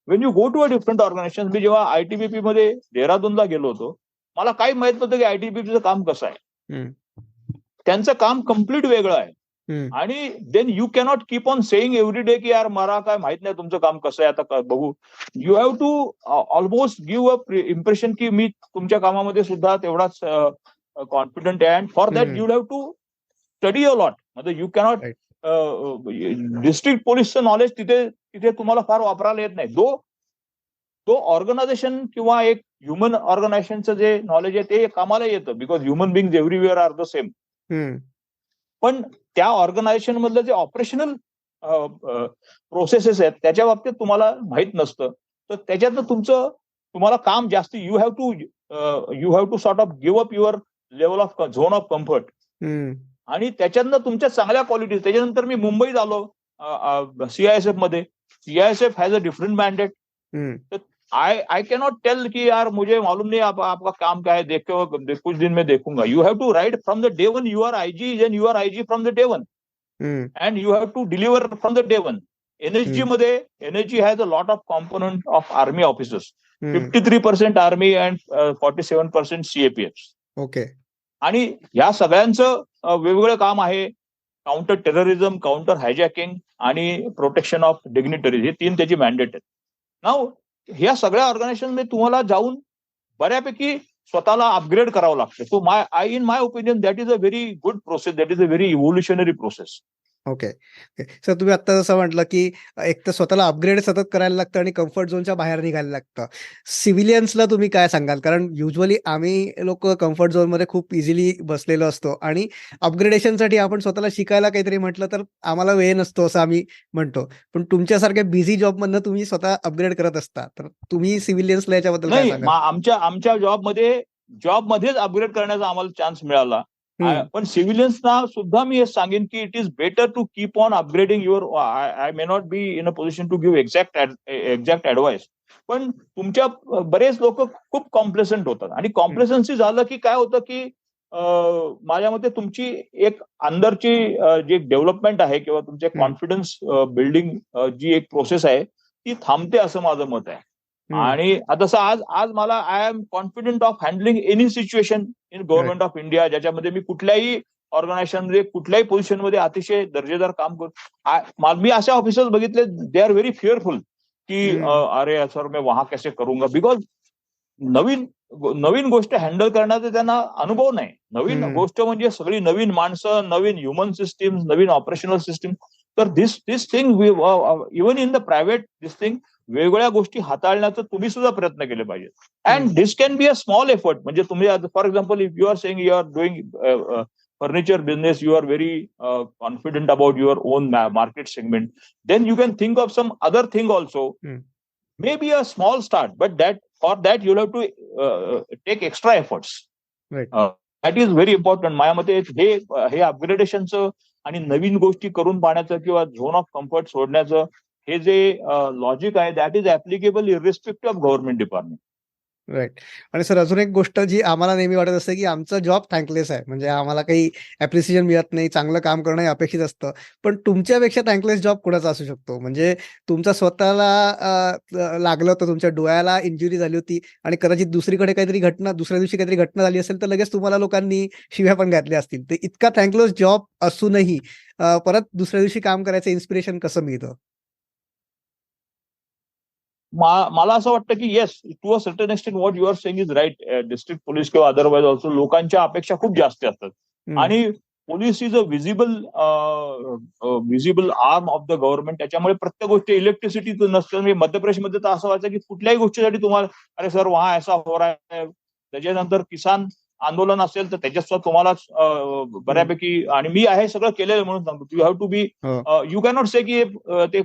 when you go to a different organisation. मी जेव्हा आयटीबीपी मध्ये देहरादूनला गेलो होतो, मला काही माहित नव्हतं की आयटीबीपीचं काम कसं आहे. त्यांचं काम कम्प्लीट वेगळं आहे. आणि then you cannot keep on saying every day की यार मला काय माहित नाही तुमचं काम कसं आहे, आता बघू. You have to almost give a impression की मी तुमच्या कामामध्ये सुद्धा तेवढाच कॉन्फिडंट आहे. And for that you have to study a lot. म्हणजे यू कॅनॉट डिस्ट्रिक्ट पोलीसचं नॉलेज तिथे तुम्हाला फार वापरायला येत नाही. तो ऑर्गनायझेशन किंवा एक ह्युमन ऑर्गनायझेशनचं जे नॉलेज आहे ते कामाला येतं, because human being everywhere are the same. पण त्या ऑर्गनायझेशन मधलं जे ऑपरेशनल प्रोसेसेस आहेत त्याच्या बाबतीत तुम्हाला माहित नसतं. तर त्याच्यातनं तुम्हाला काम जास्त you have to sort of give up your level of zone of comfort. आणि त्याच्यातनं तुमच्या चांगल्या क्वालिटीज. त्याच्यानंतर मी मुंबईत आलो सीआयएसएफ मध्ये. CISF has a different mandate. I cannot tell कि यार मुझे मालूम नहीं आपका काम क्या है, देखो कुछ दिन में देखूंगा. You have to write from the day one. You are IG and you are IG from the day one. And you have to deliver from the day one. NSG मध्ये NSG has a lot of component of army officers. 53% army and 47% CAPFs. Okay. आणि ह्या सगळ्यांचं वेगवेगळं काम आहे. Counter terrorism, counter hijacking आणि protection of dignitaries, हे 3 त्याची मॅन्डेट आहेत. नाव ह्या सगळ्या ऑर्गनायझेशन मध्ये तुम्हाला जाऊन बऱ्यापैकी स्वतःला अपग्रेड करावं लागतं. So in my opinion that is a very good process, that is a very evolutionary process. Okay. Sir तुम्ही आता जसं म्हटलं की एक तर स्वतःला अपग्रेड सतत करायला लागतं आणि कम्फर्ट झोनच्या बाहेर निघायला लागतं. सिव्हिलियन्सला तुम्ही काय सांगाल? कारण युजली आम्ही लोक कम्फर्ट झोनमध्ये खूप इझिली बसलेलो असतो आणि अपग्रेडेशनसाठी आपण स्वतःला शिकायला काहीतरी म्हटलं तर आम्हाला वेळ नसतो असं आम्ही म्हणतो. पण तुमच्यासारख्या बिझी जॉबमधनं तुम्ही स्वतः अपग्रेड करत असता, तर तुम्ही सिव्हिलियन्सला याच्याबद्दल काय नाही, सांगाल? आमच्या जॉबमध्येच अपग्रेड करण्याचा आम्हाला चान्स मिळाला. पण सिव्हिलियन्सना सुद्धा मी हे सांगेन की it is better to keep on upgrading your. I may not be in a position to give exact advice. पण तुमच्या बरेच लोक खूप कॉम्प्लेसंट होतात आणि कॉम्प्लेसन्सी झालं की काय होतं की माझ्या मते तुमची एक अंदरची जी डेव्हलपमेंट आहे किंवा तुमचे कॉन्फिडन्स बिल्डिंग जी एक प्रोसेस आहे ती थांबते असं माझं मत आहे. आणि तसं आज मला I am confident of handling any situation in government of India, ज्याच्यामध्ये मी कुठल्याही ऑर्गनायझेशनमध्ये कुठल्याही पोझिशनमध्ये अतिशय दर्जेदार काम करू. मी असे ऑफिसर्स बघितले, दे आर व्हेरी फिअरफुल की अरे सर मैं वहां कैसे करूंगा, बिकॉज नवीन गोष्ट हँडल करण्याचा त्यांना अनुभव नाही. नवीन गोष्ट म्हणजे सगळी नवीन माणसं, नवीन ह्युमन सिस्टीम, नवीन ऑपरेशनल सिस्टीम. तर this thing even in the private this thing वेगवेगळ्या गोष्टी हाताळण्याचा तुम्ही सुद्धा प्रयत्न केले पाहिजेत. And this can be a small effort. म्हणजे तुम्ही for example if you are saying you are doing furniture business, you are very confident about your own market segment, then you can think of some other thing also. Maybe a small start, but for that you'll have to take extra efforts. Right. That is very important. माझ्या मते हे अपग्रेडेशनचं आणि नवीन गोष्टी करून पाहण्याचं किंवा zone of comfort सोडण्याचं हे जे लॉजिक आहे, that is applicable irrespective of government department. Right. आणि सर अजून एक गोष्ट जी आम्हाला नेहमी वाटत असते, की आमचा जॉब थँकलेस आहे. म्हणजे आम्हाला काही ॲप्रिसिएशन मिळत नाही, चांगलं काम करणं हे अपेक्षित असतं. पण तुमच्यापेक्षा थँकलेस जॉब कुणाचा असू शकतो? म्हणजे तुमचा स्वतःला लागलं होतं, तुमच्या डोळ्याला इंजुरी झाली होती आणि कदाचित दुसरीकडे काहीतरी घटना, दुसऱ्या दिवशी काहीतरी घटना झाली असेल, तर लगेच तुम्हाला लोकांनी शिव्या पण घातल्या असतील. तर इतका थँकलेस जॉब असूनही परत दुसऱ्या दिवशी काम करायचं इन्स्पिरेशन कसं मिळतं? मला असं वाटतं की yes, to a certain extent what you are saying is right. District police किंवा अदरवाईज ऑल्सो लोकांच्या अपेक्षा खूप जास्त असतात. हं. आणि police is a visible arm of the government. त्याच्यामुळे प्रत्येक गोष्ट इलेक्ट्रिसिटी नसतं. म्हणजे मध्य प्रदेशमध्ये तर असं व्हायचं की कुठल्याही गोष्टीसाठी तुम्हाला, अरे सर वहा ऐसा हो रहा है. त्याच्यानंतर किसान आंदोलन असेल तर त्याच्यात सुद्धा तुम्हालाच बऱ्यापैकी, आणि मी आहे सगळं केलेलं म्हणून सांगतो, यू हॅव टू बी, हो. यू कॅनॉट से की ते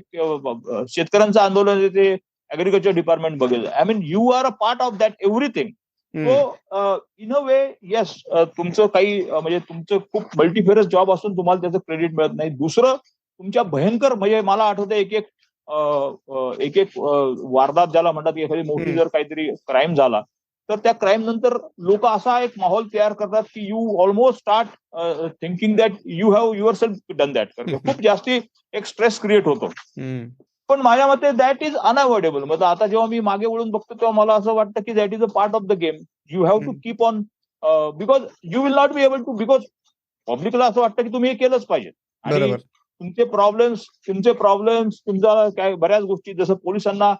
शेतकऱ्यांचं आंदोलन आहे ते ऍग्रीकल्चर डिपार्टमेंट बघेल. I mean you are a part of that everything. Hmm. So in a way yes, तुमचं काही म्हणजे तुमचं खूप मल्टीफेरस जॉब असून तुम्हाला त्याचं क्रेडिट मिळत नाही. दुसरं, तुमच्या भयंकर, म्हणजे मला आठवतं एक एक वारदात ज्याला म्हणतात, की एखादी मोठी हं. जर काहीतरी क्राईम झाला तर त्या क्राईम नंतर लोक असा एक माहोल तयार करतात की you almost start thinking that you have your self done that. खूप जास्ती एक स्ट्रेस क्रिएट होतो. हं. पण माझ्या मते दॅट इज अनअवॉइडेबल. म्हणजे आता जेव्हा मी मागे वळून बघतो तेव्हा मला असं वाटतं की that is a part of the game. You have to hmm. Keep on, because you will not be able to, because पब्लिकला असं वाटतं की तुम्ही हे केलंच पाहिजे. आणि बरोबर. तुमचे प्रॉब्लेम्स तुमचा काय बऱ्याच गोष्टी, जसं पोलिसांना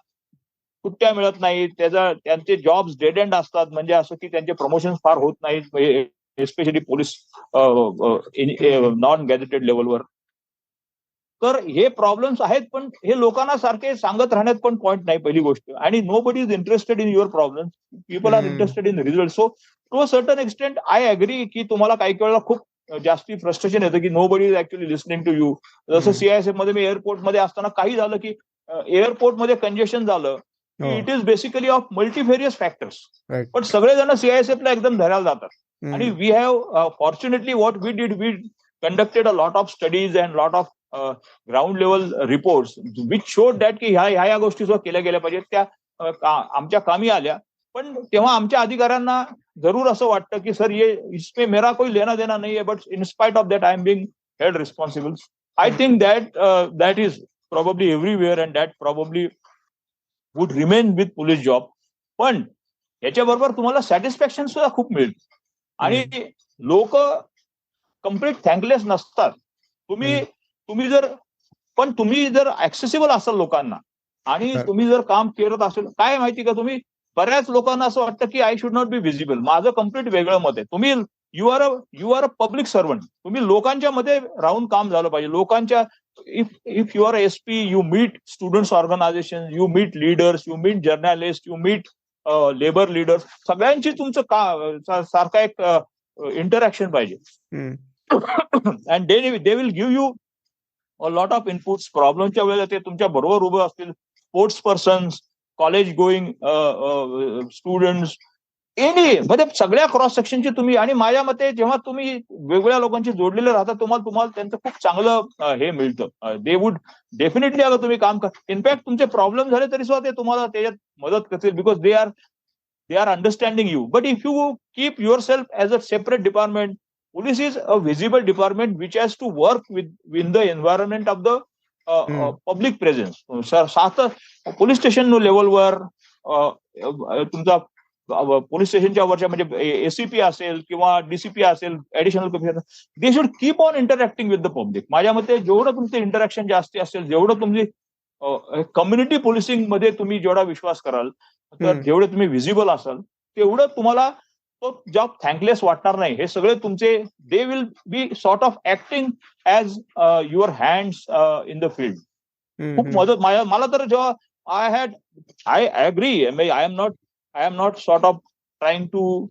सुट्ट्या मिळत नाहीत, त्यांचे जॉब्स डेड एंड असतात. म्हणजे असं की त्यांचे प्रमोशन फार होत नाहीत, एस्पेशली पोलीस हं. नॉन गॅझेटेड लेवलवर. तर हे प्रॉब्लेम्स आहेत, पण हे लोकांना सारखे सांगत राहण्यात पण पॉईंट नाही, पहिली गोष्ट. आणि nobody is interested in your problem. People are hmm. Interested in result. So to a certain extent I agree की तुम्हाला काही वेळेला खूप जास्ती फ्रस्ट्रेशन येतं की nobody is actually listening to you. जसं हं. CISF मध्ये मी एअरपोर्टमध्ये असताना काही झालं की एअरपोर्टमध्ये कंजेशन झालं हो. की it is basically of multivarious factors. Right. पण सगळेजण CISF ला एकदम धरायला जातात. आणि hmm. We have fortunately what we did, we conducted a lot of studies and lot of ground level reports which showed that की ह्या गोष्टी सुद्धा केल्या गेल्या पाहिजेत. त्या आमच्या कामी आल्या. पण तेव्हा आमच्या अधिकाऱ्यांना जरूर असं वाटतं की सर ये इसमें मेरा कोई लेना देना नहीं है, but in spite of that I am being held responsible. I hmm. Think that is probably everywhere and that probably would remain with police job. पण याच्याबरोबर तुम्हाला सॅटिस्फॅक्शन सुद्धा खूप मिळेल. आणि हं. लोक कम्प्लीट थँकलेस नसतात. तुम्ही हं. तुम्ही जर पण तुम्ही जर ऍक्सेसिबल असाल लोकांना आणि बरं. तुम्ही जर काम करत असेल, काय माहिती का, तुम्ही बऱ्याच लोकांना असं वाटतं की I should not be visible. माझं कम्प्लीट वेगळं मत आहे. तुम्ही you are a public servant. तुम्ही लोकांच्या मध्ये राहून काम झालं पाहिजे. लोकांच्या, if you are SP, you meet students organisation, you meet leaders, you meet journalist, you meet labour leaders. सगळ्यांची तुमचं सारखा एक इंटरॅक्शन पाहिजे. Hmm. And they will give you lot of inputs. प्रॉब्लेमच्या वेळेला ते तुमच्या बरोबर उभं असतील. Sports persons, college going students, any, म्हणजे सगळ्या क्रॉस सेक्शनची तुम्ही. आणि माझ्या मते जेव्हा तुम्ही वेगवेगळ्या लोकांशी जोडलेले राहता, तुम्हाला त्यांचं खूप चांगलं हे मिळतं. दे वुड डेफिनेटली, अगर तुम्ही काम इनफॅक्ट तुमचे प्रॉब्लेम झाले तरी सुद्धा ते तुम्हाला त्याच्यात मदत करतील, because they are understanding you. But if you keep yourself as a separate department, police is a visible department which has to work within the environment of the हं. public presence. सात पोलीस स्टेशन लेवलवर तुमचा police स्टेशनच्या वरच्या म्हणजे ACP असेल किंवा DCP असेल, additional commissioner, they should keep on interacting with the public. माझ्या मते जेवढं तुमचं इंटरॅक्शन जास्ती असेल, जेवढं तुमची कम्युनिटी पोलिसिंग मध्ये तुम्ही जेवढा विश्वास कराल, तर हं. जेवढे तुम्ही व्हिजिबल असाल तेवढं तुम्हाला तो जॉब थँकलेस वाटणार नाही. हे सगळे तुमचे, they will be sort of acting as your hands in the field. हं. खूप हं. मदत मला तर जेव्हा I agree, I am not sort of trying to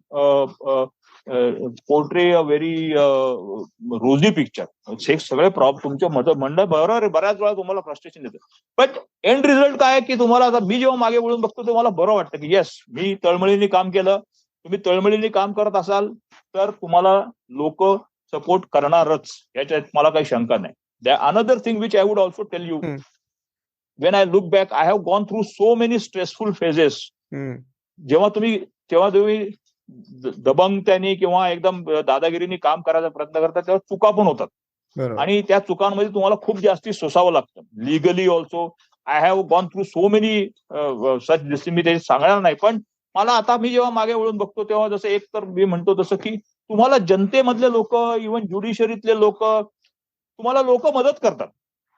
portray a very rosy picture. हे सगळे तुमच्या म्हणणं बरोबर आहे. बऱ्याच वेळा तुम्हाला फ्रस्ट्रेशन येतं, बट एंड रिझल्ट काय की तुम्हाला, आता मी जेव्हा मागे वळून बघतो तेव्हा मला बरं वाटतं की येस, मी तळमळीने काम केलं. तुम्ही तळमळीने काम करत असाल तर तुम्हाला लोक सपोर्ट करणारच, याच्यात मला काही शंका नाही. Another thing which I would also tell you, हं. when I look back, I have gone through so many stressful phases. हं. जेव्हा तुम्ही दबंगतेने किंवा एकदम दादागिरीने काम करायचा प्रयत्न करता तेव्हा चुका पण होतात. आणि त्या चुकांमध्ये तुम्हाला खूप जास्ती सोसावं लागतं. Legally also I have gone through so many such this, मी ते सांगणार नाही. पण मला आता मी जेव्हा मागे वळून बघतो तेव्हा जसं एक तर मी म्हणतो तसं की तुम्हाला जनतेमधले लोक, इव्हन ज्युडिशरीतले लोक, तुम्हाला लोक मदत करतात.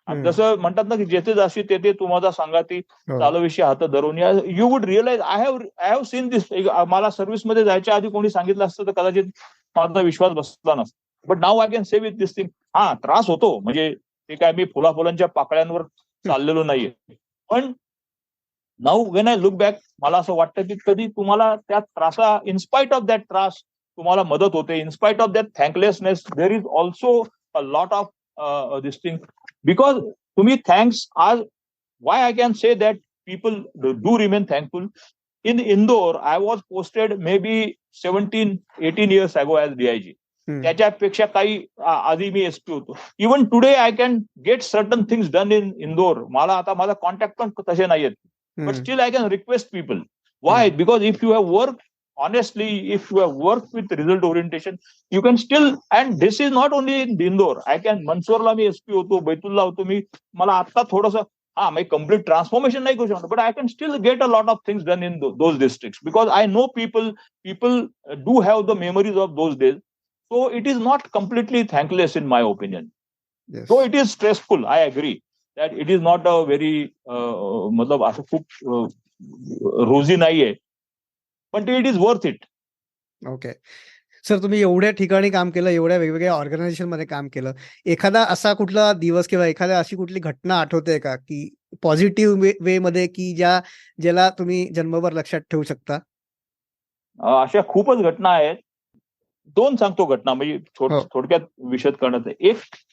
जसं म्हणतात ना की जेथे जाशी तेथे तुम्हाला सांगा ती चालविषयी हात धरून. You would realise I have seen this. मला सर्व्हिसमध्ये जायच्या आधी कोणी सांगितलं असतं तर कदाचित माझा विश्वास बसला नसता. But now I can say with this thing. हा, त्रास होतो, म्हणजे ते काय मी फुलाफुलांच्या पाकळ्यांवर चाललेलो नाहीये. पण now when I look back मला असं वाटतं की कधी तुम्हाला त्या त्रासा, इनस्पाइट ऑफ दॅट त्रास तुम्हाला मदत होते. In spite of that thanklessness there is also a lot of this thing. Because तुम्ही थँक्स आज, why I can say that people do remain thankful. In Indore, I was posted maybe 17-18 years ago as DIG. त्याच्यापेक्षा काही आधी मी SP होतो. Even today I can get certain things done in Indore. मला आता माझा contact पण तसे नाहीयेत. But still I can request people. Y? Because if you have work honestly, if you have worked with result orientation, you can still, and this is not only in Indore. I can Mansoorला मी SP होतो, बैतूलला होतो मी. मला आता थोडंसं मी complete transformation नाही करू शकतो, but I can still get a lot of things done in those districts because I know people do have the memories of those days. So it is not completely thankless in my opinion. So it is stressful. I agree that it is not a very मतलब असं खूप रोजी नाहीये, पण it is worth it. Okay sir, तुम्ही एवढ्या ठिकाणी काम केलं, एवढ्या वेगवेगळ्या ऑर्गनायझेशनमध्ये काम केलं. एखादा असा कुठला दिवस किंवा एखाद्या अशी कुठली घटना आठवते का की पॉझिटिव्ह वे मध्ये की ज्याला तुम्ही जन्मभर लक्षात ठेवू शकता? अशा खूपच घटना आहेत. दोन सांगतो घटना, म्हणजे थोडक्यात विशद करण्याचं.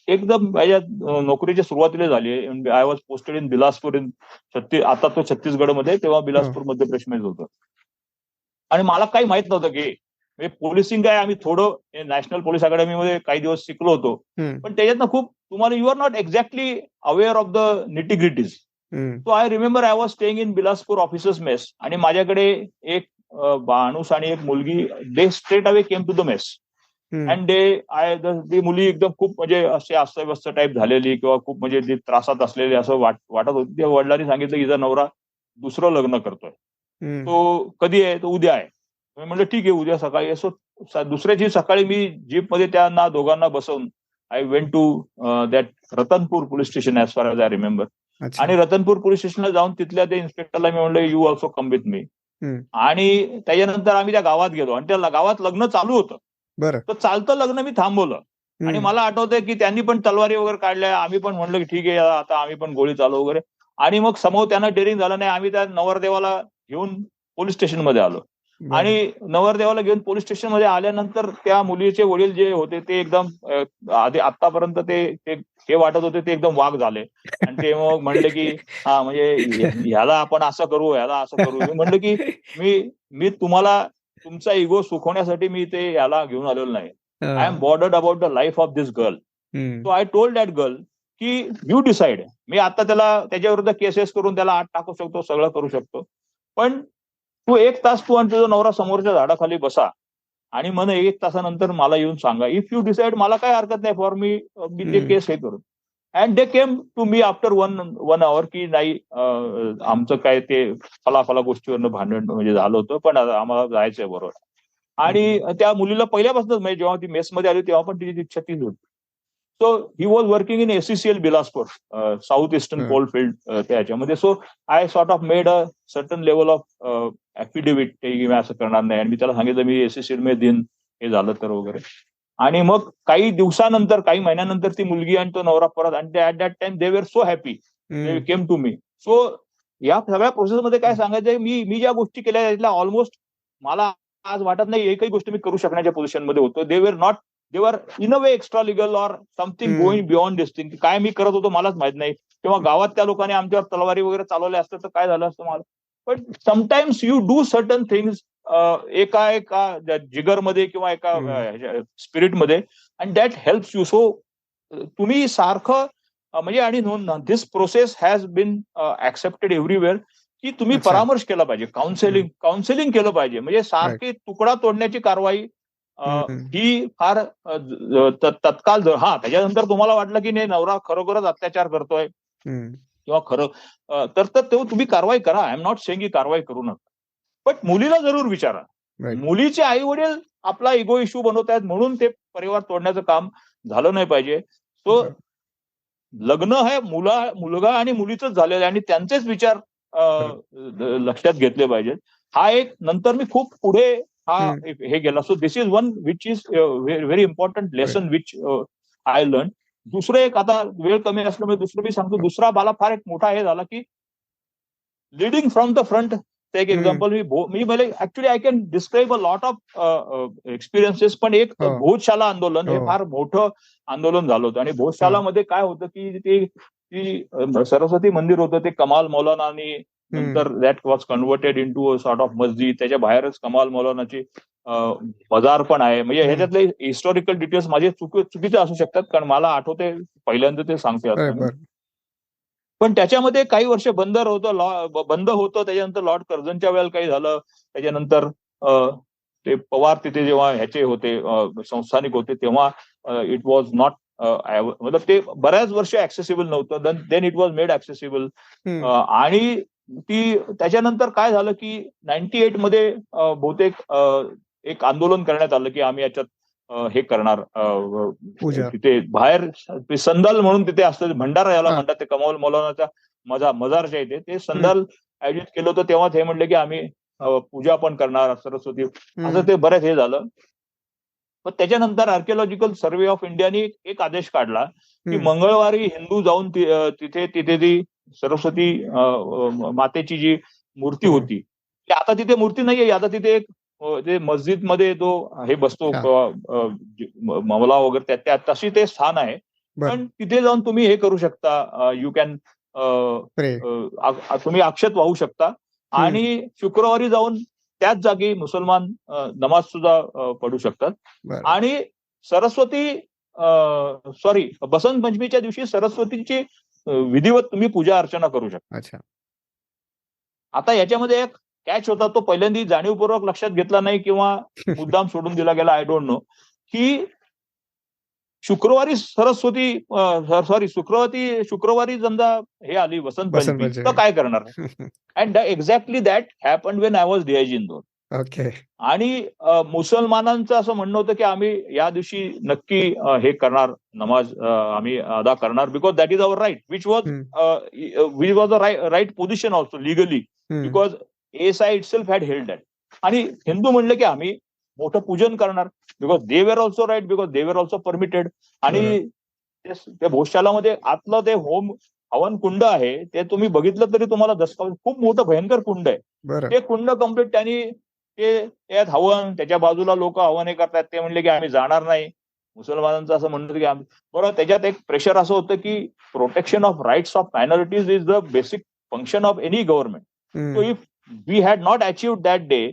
एकदम माझ्या नोकरीच्या सुरुवातीला झाली. I was posted in Bilaspur in आता तो छत्तीसगडमध्ये, तेव्हा बिलासपूर मध्य प्रदेशमध्ये होतं. आणि मला काही माहित नव्हतं की पोलिसिंग काय. आम्ही थोडं नॅशनल पोलीस अकॅडमीमध्ये काही दिवस शिकलो होतो, पण त्याच्यातनं खूप तुम्हाला you are not exactly aware of the nitty gritties. So I remember I was staying in Bilaspur officers mess, आणि माझ्याकडे एक माणूस आणि एक मुलगी, they straight away came to the mess. And ती मुली एकदम खूप म्हणजे असे अस्ताव्यस्त टाईप झालेली किंवा खूप म्हणजे ती त्रासात असलेली असं वाटत होती. त्या वडिलांनी सांगितलं की हिचा नवरा दुसरं लग्न करतोय, तो कधी आहे, तो उद्या आहे. मी म्हटलं ठीक आहे, उद्या सकाळी. असो दुसऱ्याची सकाळी मी जीपमध्ये त्यांना दोघांना बसवून I went to that Ratanpur police station as far as I remember. आणि रतनपूर पोलीस स्टेशनला जाऊन तिथल्या त्या इन्स्पेक्टरला मी म्हणलं you also come with me. आणि त्याच्यानंतर आम्ही त्या गावात गेलो, आणि त्या गावात लग्न चालू होतं. तर चालतं लग्न मी थांबवलं, आणि मला आठवतंय की त्यांनी पण तलवारी वगैरे काढल्या. आम्ही पण म्हणलं की ठीक आहे, आता आम्ही पण गोळी चालू वगैरे. आणि मग समोर त्यांना डेअरिंग झालं नाही. आम्ही त्या नवरदेवाला घेऊन पोलीस स्टेशनमध्ये आलो. आणि नवरदेवाला घेऊन पोलीस स्टेशनमध्ये आल्यानंतर त्या मुलीचे वडील जे होते ते एकदम आधी आतापर्यंत ते हे वाटत होते ते एकदम वाघ झाले. आणि ते मग म्हणले की म्हणजे ह्याला आपण असं करू, ह्याला असं करू. मी म्हणलं की मी तुम्हाला तुमचा इगो सुखवण्यासाठी मी ते याला घेऊन आलेलो नाही. I am bothered about the life of this girl. So I told that girl की यू डिसाइड. मी आता त्याच्याविरुद्ध केसेस करून त्याला आत टाकू शकतो, सगळं करू शकतो, पण तू 1 तास तू आणि तुझा नवरा समोरच्या झाडाखाली बसा, आणि मग 1 तासानंतर मला येऊन सांगा. इफ यू डिसाइड, मला काय हरकत नाही फॉर मी ते केस हे करून. And they came to me after one hour की नाही, आमचं काय ते फला गोष्टीवरनं भांडण म्हणजे झालं होतं, पण आम्हाला जायचंय बरोबर. आणि त्या मुलीला पहिल्यापासूनच, म्हणजे जेव्हा ती मेसमध्ये आली तेव्हा पण तिची इच्छा तीच होती. So he was working in ACCL Bilaspur, South Eastern Coalfield त्याच्यामध्ये. So I sort of made a certain level of affidavit की मी असं करणार नाही. आणि मी त्याला सांगितलं मी एसीसीएल मध्ये देईन, हे झालं तर वगैरे. आणि मग काही दिवसानंतर, काही महिन्यानंतर ती मुलगी आणि तो नवरा परत, आणि at that time they were so happy, they came to me. So या सगळ्या प्रोसेसमध्ये काय सांगायचंय, मी ज्या गोष्टी केल्या त्यातल्या ऑलमोस्ट मला आज वाटत नाही एकही गोष्ट मी करू शकण्याच्या पोझिशनमध्ये होतो. दे वर in a way extra legal or something going beyond this thing. काय मी करत होतो मलाच माहित नाही, किंवा गावात त्या लोकांनी आमच्यावर तलवारी वगैरे चालवल्या असतं तर काय झालं असतं मला. But sometimes you do certain things एका जिगरमध्ये किंवा एका स्पिरिटमध्ये, and that helps you. So तुम्ही सारखं म्हणजे, आणि this process has been accepted everywhere की तुम्ही अच्छा. परामर्श केला पाहिजे, काउन्सिलिंग केलं पाहिजे. म्हणजे सारखी तुकडा तोडण्याची कारवाई ही फार तत्काळ त्याच्यानंतर तुम्हाला वाटलं की नाही नवरा खरोखरच अत्याचार करतोय किंवा खरं तर तुम्ही कारवाई करा. आय एम नॉट सेइंग की कारवाई करू नका. पण मुलीला जरूर विचारा. मुलीचे आई वडील आपला इगो इश्यू बनवत आहेत म्हणून ते परिवार तोडण्याचं काम झालं नाही पाहिजे. सो लग्न हे मुलगा आणि मुलीचंच झालेलं आहे आणि त्यांचेच विचार लक्षात घेतले पाहिजेत. हा एक नंतर मी खूप पुढे हे गेला. So this is one which is very important lesson which I learn. दुसरं एक, आता वेळ कमी असल्यामुळे दुसरं मी सांगतो. दुसरा मला फार एक मोठा हे झाला की लिडिंग फ्रॉम द फ्रंट. एक एक्झाम्पल मी म्हणजे actually I can describe a lot of experiences. पण एक भोजशाला आंदोलन हे फार मोठं आंदोलन झालं होतं. आणि भोजशालामध्ये काय होतं की ती सरस्वती मंदिर होतं ते कमाल मौलाना आणि नंतर that was converted into sort of मस्जिद. त्याच्या बाहेरच कमाल मौलानाची बाजार पण आहे. म्हणजे ह्याच्यातले हिस्टॉरिकल डिटेल्स माझे चुकीचे असू शकतात कारण मला आठवते पहिल्यांदा ते सांगते असं. पण त्याच्यामध्ये काही वर्ष बंद होतं. त्याच्यानंतर लॉर्ड कर्झनच्या वेळेला काही झालं. त्याच्यानंतर ते पवार तिथे जेव्हा ह्याचे होते संस्थानिक होते तेव्हा इट वॉज नॉट मतलब ते बऱ्याच वर्ष ऍक्सेसिबल नव्हतं. Then it was made accessible. आणि त्याच्यानंतर काय झालं की 98 मध्ये बहुतेक एक आंदोलन करण्यात आलं की आम्ही याच्यात हे करणार. तिथे बाहेर संदल म्हणून तिथे असतं भंडारा याला म्हणतात. ते कमाल मौलानाच्या मजारच्या इथे ते संदल आयोजित केलं होतं. तेव्हा ते म्हणले की आम्ही पूजा पण करणार सरस्वती. असं ते बरेच हे झालं. पण त्याच्यानंतर आर्किओलॉजिकल सर्व्हे ऑफ इंडियाने एक आदेश काढला की मंगळवारी हिंदू जाऊन तिथे ती सरस्वती मातेची जी मूर्ती होती आता तिथे मूर्ती नाहीये. आता तिथे एक ते मस्जिद मध्ये तो हे बसतो ममला वगैरे त्या तशी ते स्थान आहे. पण तिथे जाऊन तुम्ही हे करू शकता. यू कॅन तुम्ही अक्षत वाहू शकता. आणि शुक्रवारी जाऊन त्याच जागी मुसलमान नमाज सुद्धा पढू शकतात. आणि बसंत पंचमीच्या दिवशी सरस्वतीची विधिवत तुम्ही पूजा अर्चना करू शकता. आता याच्यामध्ये एक कॅच होता. तो पहिल्यांदा जाणीवपूर्वक लक्षात घेतला नाही किंवा मुद्दाम सोडून दिला गेला. आय डोंट नो की शुक्रवारी शुक्रवारी समजा हे आली वसंत पंचमी तर काय करणार. And exactly that happen Wien I was DIG Indore. आणि मुसलमानांचं असं म्हणणं होतं की आम्ही या दिवशी नक्की हे करणार नमाज आम्ही अदा करणार because that is our right which was a right position also legally because ASI itself had held that. आणि हिंदू म्हणले की आम्ही मोठं पूजन करणार because they were also right because they were also permitted. आणि त्या भोजशालामध्ये आतलं ते हवन कुंड आहे ते तुम्ही बघितलं तरी तुम्हाला खूप मोठं भयंकर कुंड आहे. ते कुंड कम्प्लीट त्यांनी त्यात हवन त्याच्या बाजूला लोक हवन हे करतात. ते म्हणले की आम्ही जाणार नाही. मुसलमानांचं असं म्हणतं की आम्ही बरोबर. त्याच्यात एक प्रेशर असं होतं की protection of rights of minorities is the basic function of any government. So if we had not achieved that day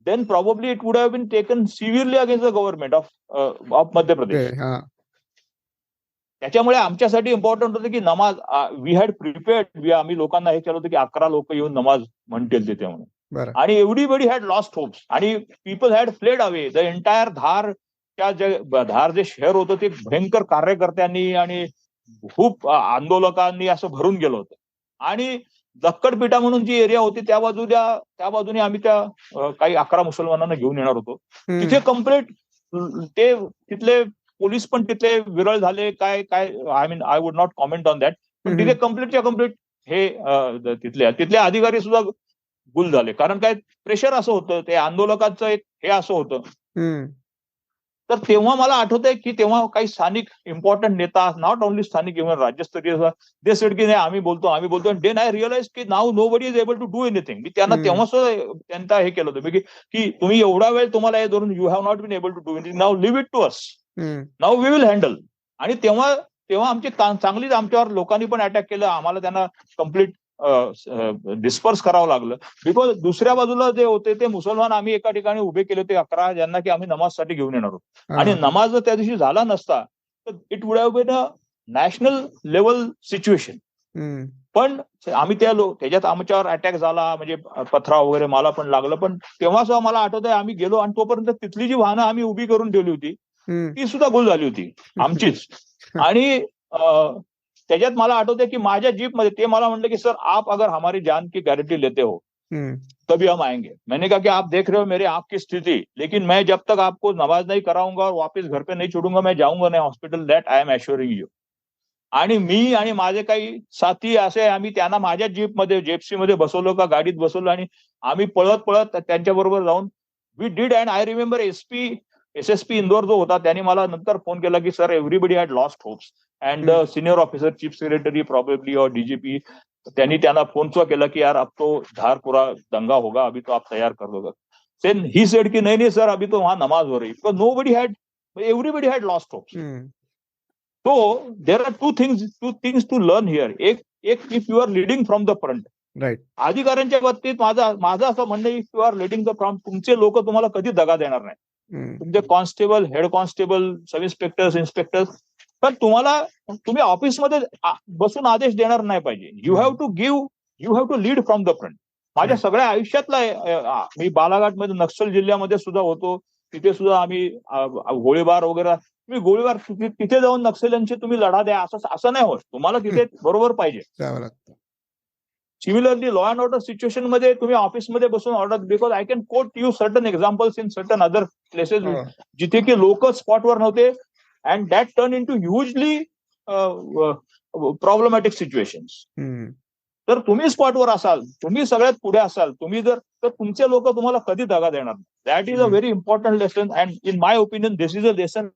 then probably it would have been taken severely against the government of Madhya Pradesh. त्याच्यामुळे आमच्यासाठी important होतं की नमाज we had prepared. आम्ही लोकांना हे केलं होतं की 11 लोक येऊन नमाज म्हणतील तिथे म्हणून. आणि एव्हरीबडी हॅड लॉस्ट होप्स आणि people had fled away. The entire Dhar जे शहर होतं ते भयंकर कार्यकर्त्यांनी आणि खूप आंदोलकांनी असं भरून गेलं होतं. आणि दक्कडपीठा म्हणून जी एरिया होती त्या बाजूने आम्ही त्या काही 11 मुसलमानांना घेऊन येणार होतो. तिथे कम्प्लीट ते तिथले पोलीस पण तिथे विरळ झाले. काय I would not comment on that. पण तिथे कम्प्लीटच्या कम्प्लीट हे तिथले अधिकारी सुद्धा गुल झाले. कारण काय प्रेशर असं होतं ते आंदोलकांचं एक हे असं होतं. तर तेव्हा मला आठवतंय की तेव्हा काही स्थानिक इम्पॉर्टंट नेता नॉट ओनली स्थानिक इव्हन राज्यस्तरीय दे सेड की नाही आम्ही बोलतो. देन आय रिअलाइज की now nobody is able to do anything. मी त्यांना तेव्हा सुद्धा त्यांना हे केलं होतं की तुम्ही एवढा वेळ तुम्हाला हे धरून you have not been able to do anything. Now leave it to us. Now we will handle. आणि तेव्हा आमची चांगलीच आमच्यावर लोकांनी पण अटॅक केलं. आम्हाला त्यांना कम्प्लीट डिस्पर्स करावं लागलं बिकॉज दुसऱ्या बाजूला जे होते ते मुसलमान आम्ही एका ठिकाणी उभे केले होते 11 ज्यांना की आम्ही नमाजसाठी घेऊन येणार आहोत. आणि नमाज जर त्या दिवशी झाला नसता तर it would have been a national level situation. पण आम्ही त्याच्यात आमच्यावर अटॅक झाला, म्हणजे पथराव वगैरे मला पण लागलं. पण तेव्हा सुद्धा मला आठवत आहे, आम्ही गेलो आणि तोपर्यंत तिथली जी वाहनं आम्ही उभी करून ठेवली होती ती सुद्धा गुल झाली होती आमचीच. आणि त्याच्यात मला आठवतंय की माझ्या जीपमध्ये ते मला म्हणलं की सर आप अगर हमारी जान की गारंटी लेते हो तभी हम आएंगे. मैंने कहा कि आप देख रहे हो मेरी आंख की स्थिति, लेकिन मैं जब तक आपको नमाज नहीं कराऊंगा और वापस घर पे नहीं छोड़ूंगा मैं जाऊंगा नहीं hospital. That I am assuring you. आणि मी आणि माझे काही साथी असे आम्ही त्यांना माझ्या जीपमध्ये जेप्सी मध्ये बसवलं का गाडीत बसवलं आणि आम्ही पळत पळत त्यांच्याबरोबर जाऊन we did. And I remember SSP Indore जो होता त्यांनी मला नंतर फोन केला की sir everybody had lost hopes and the senior officer chief secretary probably or DGP त्यांनी त्यांना फोन केला की यार अब तो धार पूरा दंगा होगा, अभी तो आप तैयार कर दो. देन ही सेड की नहीं सर अभी तो वहां नमाज हो रही, because nobody had, everybody had lost hopes. So there are two things to learn here. एक if you are leading from the front. Right. अधिकाऱ्यांच्या बाबतीत माझं असं म्हणणं if you are leading the front, तुमचे लोक तुम्हाला कधी दगा देणार नाही. तुमचे constable, head constable, sub inspectors पण तुम्ही ऑफिसमध्ये बसून आदेश देणार नाही पाहिजे. You have to lead from the front. माझ्या सगळ्या आयुष्यातला मी बालाघाटमध्ये नक्षल जिल्ह्यामध्ये सुद्धा होतो, तिथे सुद्धा आम्ही गोळीबार वगैरे, तुम्ही गोळीबार तिथे जाऊन नक्षल्यांची तुम्ही लढा द्या असं नाही होत. तुम्हाला तिथे बरोबर पाहिजे. Similarly law and order situation मध्ये तुम्ही ऑफिसमध्ये बसून order, because I can quote you certain examples in certain other places जिथे की लोक स्पॉटवर नव्हते and that turn in to hugely problematic situations. तर तुम्ही स्पॉटवर असाल, तुम्ही सगळ्यात पुढे असाल, तर तुमचे लोक तुम्हाला कधी दगा देणार नाही. That is a very important lesson and in my opinion this is a lesson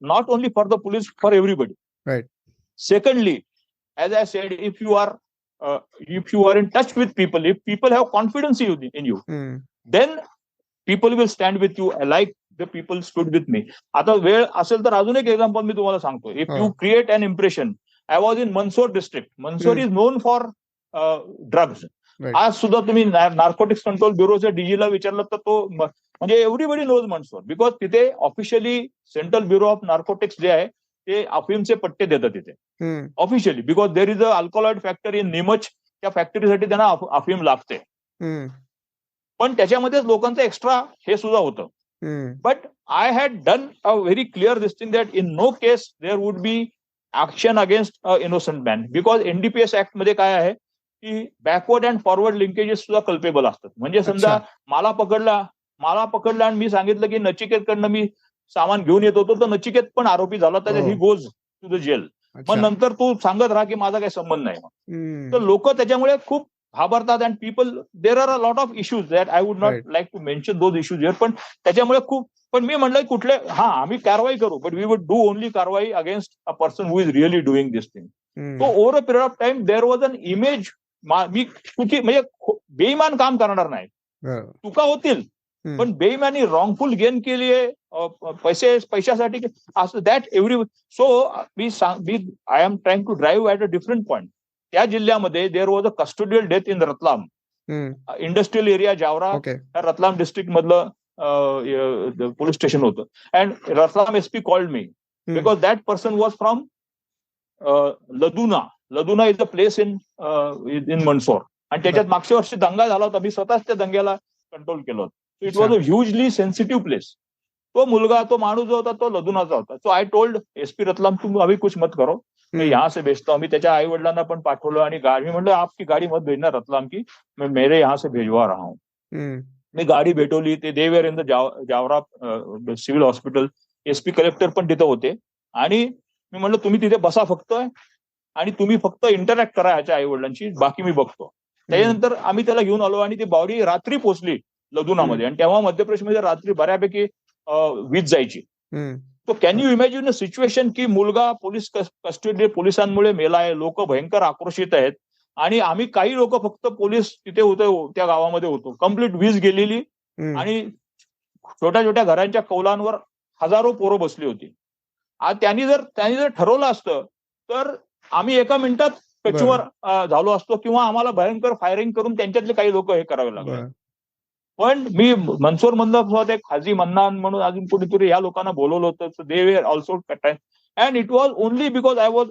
not only for the police, for everybody. Right. Secondly, as I said, if you are in touch with people, if people have confidence in you, then people will stand with you like the people stood with me. आता वेळ असेल तर अजून एक example मी तुम्हाला सांगतो. If you create an impression, I was in Mandsaur district. Mandsaur is known for drugs. आज सुद्धा तुम्ही नार्कोटिक्स कंट्रोल ब्युरोच्या डीजीला विचारलं तर तो म्हणजे एव्हरीबडी नोज मंदसौर, बिकॉज तिथे officially Central Bureau of Narcotics जे आहे ते अफीमचे पट्टे देतात तिथे officially, because there is a अल्कोहॉइड फॅक्टरी इन निमच. त्या फॅक्टरीसाठी त्यांना अफीम लागते. पण त्याच्यामध्येच लोकांचं एक्स्ट्रा हे सुद्धा होतं. But I had done a very clear this thing that in no case there would be action against a innocent man, because NDPS act मध्ये काय आहे की बॅकवर्ड अँड फॉरवर्ड लिंकेजेस सुद्धा कल्पेबल असतात. म्हणजे समजा मला पकडलं आणि मी सांगितलं की नचिकेतकडनं मी सामान घेऊन येत होतो, तर नचिकेत पण आरोपी झाला, तर ही गोज टू द जेल. मग नंतर तू सांगत राहा की माझा काही संबंध नाही. तर लोक त्याच्यामुळे खूप घाबरतात and people, there are a lot of issues that I would not like to mention those issues here. पण त्याच्यामुळे पण मी म्हणलं आम्ही कारवाई करू, but we would do only कारवाई against a person who is really doing this thing. So over a period of time there was an image, मी चुकी म्हणजे बेईमान काम करणार नाही, चुका होतील पण बेईमानी रॉंगफुल गेन केली पैशासाठी असं that every. So I am trying to drive at a different point. त्या जिल्ह्यामध्ये there was a custodial death in Ratlam industrial area Jaora, Ratlam district मधलं पोलीस स्टेशन होतं. And Ratlam SP called me because that person was from Laduna is a place in Mandsaur. आणि त्याच्यात मागच्या वर्षी दंगा झाला होता, मी स्वतःच त्या दंग्याला कंट्रोल केलं होतं. It was a hugely sensitive place. तो माणूस जो होता तो लदुनाचा होता. So I told SP Ratlam तुम अभी कुछ मत करो, मैं यहाँ से भेजता हूँ. मी त्याच्या आई वडिलांना पण पाठवलं आणि मी म्हणलं आपकी गाडी मत भेजना रतलाम की, मैं मेरे यहाँ से भेजवा रहा हूँ. मी गाडी भेटवली. ते they were in the Jaora civil hospital. SP collector पण तिथे होते आणि मी म्हणलं तुम्ही तिथे बसा फक्त आणि तुम्ही फक्त इंटरॅक्ट करा ह्याच्या आई वडिलांची, बाकी मी बघतो. त्याच्यानंतर आम्ही त्याला घेऊन आलो आणि ती बॉडी रात्री पोहोचली लदुनामध्ये. आणि तेव्हा मध्य प्रदेशमध्ये रात्री बऱ्यापैकी वीज जायची. तो can you imagine a situation की मुलगा पोलीस कस्टडी पोलिसांमुळे मेलाय, लोक भयंकर आक्रोशित आहेत आणि आम्ही काही लोक फक्त पोलीस तिथे होतो, त्या गावामध्ये होतो. कम्प्लीट वीज गेलेली आणि छोट्या छोट्या घरांच्या कौलांवर हजारो पोरं बसली होती. आज त्यांनी जर ठरवलं असतं तर आम्ही एका मिनिटात कचूवर झालो असतो किंवा आम्हाला भयंकर फायरिंग करून त्यांच्यातले काही लोक हे करावे लागले. पण मी मंदसौर मधनं एक हाजी मन्नान म्हणून अजून कुठेतरी या लोकांना बोलवलं होतं. दे were also and it was only because I was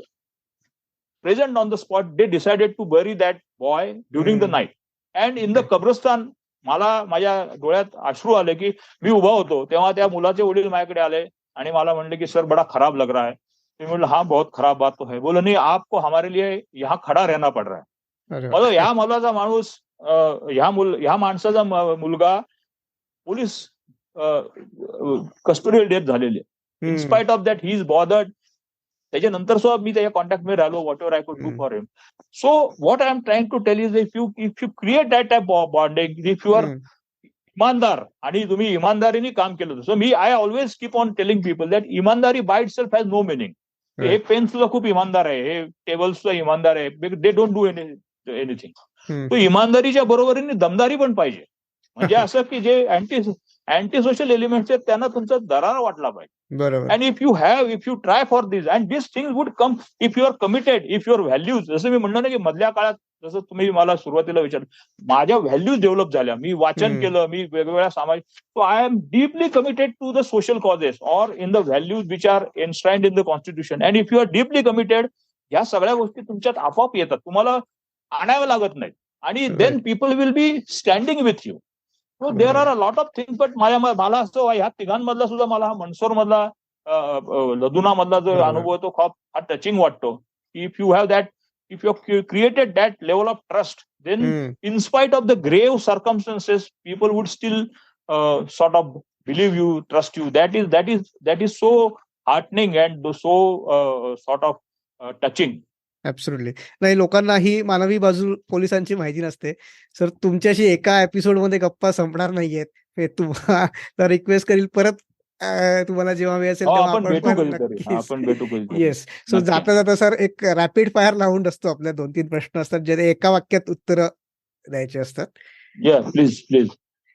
present on the spot. They decided to bury that boy during the night. And in the कब्रस्तान मला माझ्या डोळ्यात अश्रू आले की मी उभा होतो तेव्हा त्या मुलाचे वडील माझ्याकडे आले आणि मला म्हणले की सर बड़ा खराब लग रहा है. मी म्हणलं हाँ बहुत खराब बात तो है. बोले नहीं आपको हमारे लिए यहाँ खड़ा रहना पड़ रहा है. मतलब ह्या मुलाचा माणूस ह्या माणसाचा मुलगा पोलीस कस्टोडियल डेथ झालेली आहे. In spite of that he is bothered. त्याच्यानंतर सुद्धा मी त्याच्या कॉन्टॅक्ट मध्ये राहिलो whatever I could do for him. So what I am trying to tell is if you create that type of bonding, if you are इमानदार आणि तुम्ही इमानदारीने काम केलं. सो मी I always keep on telling people that इमानदारी by itself has no meaning. हे पेन सुद्धा खूप इमानदार आहे, हे टेबल सुद्धा इमानदार आहे. They don't do anything. तो इमानदारीच्या बरोबरीने दमदारी पण पाहिजे. म्हणजे असं की जे अँटी सोशल एलिमेंट्स आहेत त्यांना तुमचा दरारा वाटला पाहिजे. बरोबर. And if you try for this and this things would come if you are committed, if your values. जसं मी म्हणलं ना की मधल्या काळात जसं तुम्ही मला सुरुवातीला विचारलं, माझ्या व्हॅल्यूज डेव्हलप झाल्या. मी वाचन केलं, मी वेगवेगळ्या सामाजिक. So I am deeply committed to the social causes or in the values which are enshrined in the constitution. And if you are deeply committed, या सगळ्या गोष्टी तुमच्यात आपोआप येतात, तुम्हाला आणाव्या लागत नाहीत. आणि then people will be standing with you. So there are a lot of things. But मला असं ह्या तिघांमधला सुद्धा मला हा मनसोर मधला लदुना मधला जो अनुभव तो खूप हा टचिंग वाटतो. If you have that, if you have created that level of trust, then in spite of the grave circumstances, people would still sort of believe you, trust you. That is so heartening and so sort of touching. Absolutely. नाही, लोकांना ही मानवी बाजू पोलिसांची माहिती नसते. Sir तुमच्याशी एका एपिसोडमध्ये गप्पा संपणार नाहीयेत. हे तुम्हाला रिक्वेस्ट करील परत तुम्हाला जेव्हा वेळ असेल तेव्हा आपण भेटू. येस. सो जाता जाता सर एक रॅपिड फायर राऊंड असतो, आपल्या 2-3 प्रश्न असतात जे एका वाक्यात उत्तर द्यायचे असतात. प्लीज.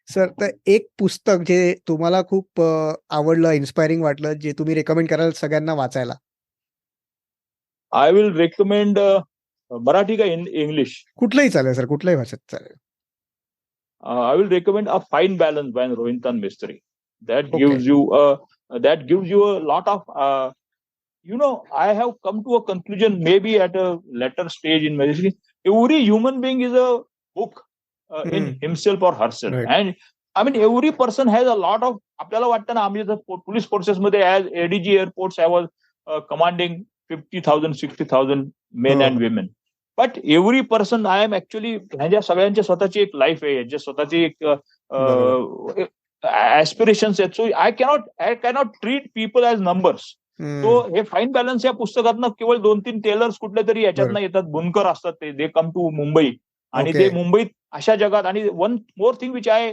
सर तर एक पुस्तक जे तुम्हाला खूप आवडलं, इन्स्पायरिंग वाटलं, जे तुम्ही रेकमेंड कराल सगळ्यांना वाचायला? आय विल रेकमेंड मराठी का इंग्लिश? कुठलंही चालेल सर, कुठल्याही भाषेत चालेल. I will recommend a fine balance by Rohinton Mistry. That gives you a lot of I have come to a conclusion maybe at a later stage in medicine. Every human being is a book in himself or herself. Right. And I mean every person has a lot of. आपल्याला वाटतं ना, आम्ही police forces मध्ये as ADG airports I was commanding 50,000 60,000 men and women. But every person I am actually ह्याच्या सगळ्यांची स्वतःची एक life आहे, ह्याची स्वतःची एक ऍस्पिरेशन्स आहेत. So I cannot treat people as numbers. So हे फाईन बॅलन्स या पुस्तकातनं केवळ 2-3 टेलर्स कुठले तरी याच्यातनं येतात, बुनकर असतात ते. दे कम टू मुंबई आणि ते मुंबईत अशा जगात. आणि one more thing which I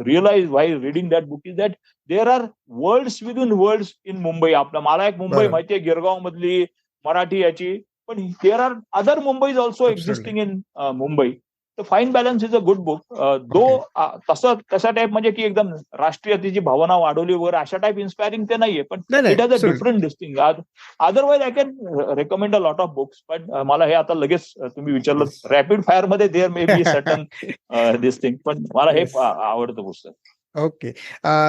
realise why reading that book is that there are worlds within worlds in Mumbai. मला एक मुंबई माहिती आहे, गिरगाव मधली मराठी याची, पण there are other Mumbai's also existing in Mumbai. Fine balance is a good book. तसा type म्हणजे की एकदम राष्ट्रीयतेची भावना वाढवली वगैरे अशा टाईप इन्स्पायरिंग ते नाहीये, पण it has a different distinct. Otherwise I can recommend a lot of books. पण मला हे आता लगेच तुम्ही विचारलं रॅपिड फायर मध्ये there may be certain this thing, पण मला हे आवडतं पुस्तक. ओके.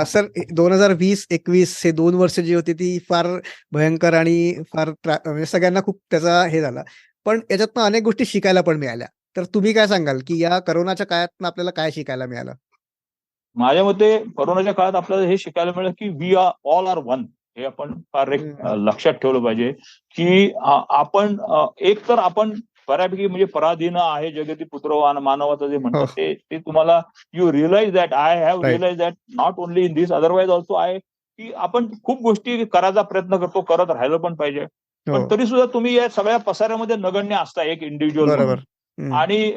सर 2020-21 हे 2 वर्ष जी होती ती फार भयंकर आणि फार म्हणजे सगळ्यांना खूप त्याचा हे झाला, पण याच्यातनं अनेक गोष्टी शिकायला पण मिळाल्या. तर तुम्ही काय सांगाल की या करोनाच्या काळात आपल्याला काय शिकायला मिळालं? माझ्या मते करोनाच्या काळात आपल्याला हे शिकायला मिळालं की we are all are one. हे आपण फार एक लक्षात ठेवलं पाहिजे की आपण एक तर आपण बऱ्यापैकी म्हणजे पराधीन आहे जगती पुत्र मानवाचं जे म्हणतात ते तुम्हाला you realise that I have realise that not only in this otherwise also आहे की आपण खूप गोष्टी करायचा प्रयत्न करतो, करत राहिलं पण पाहिजे. पण तरी सुद्धा तुम्ही या सगळ्या पसाऱ्यामध्ये नगण्य असता एक इंडिव्हिज्युअल. आणि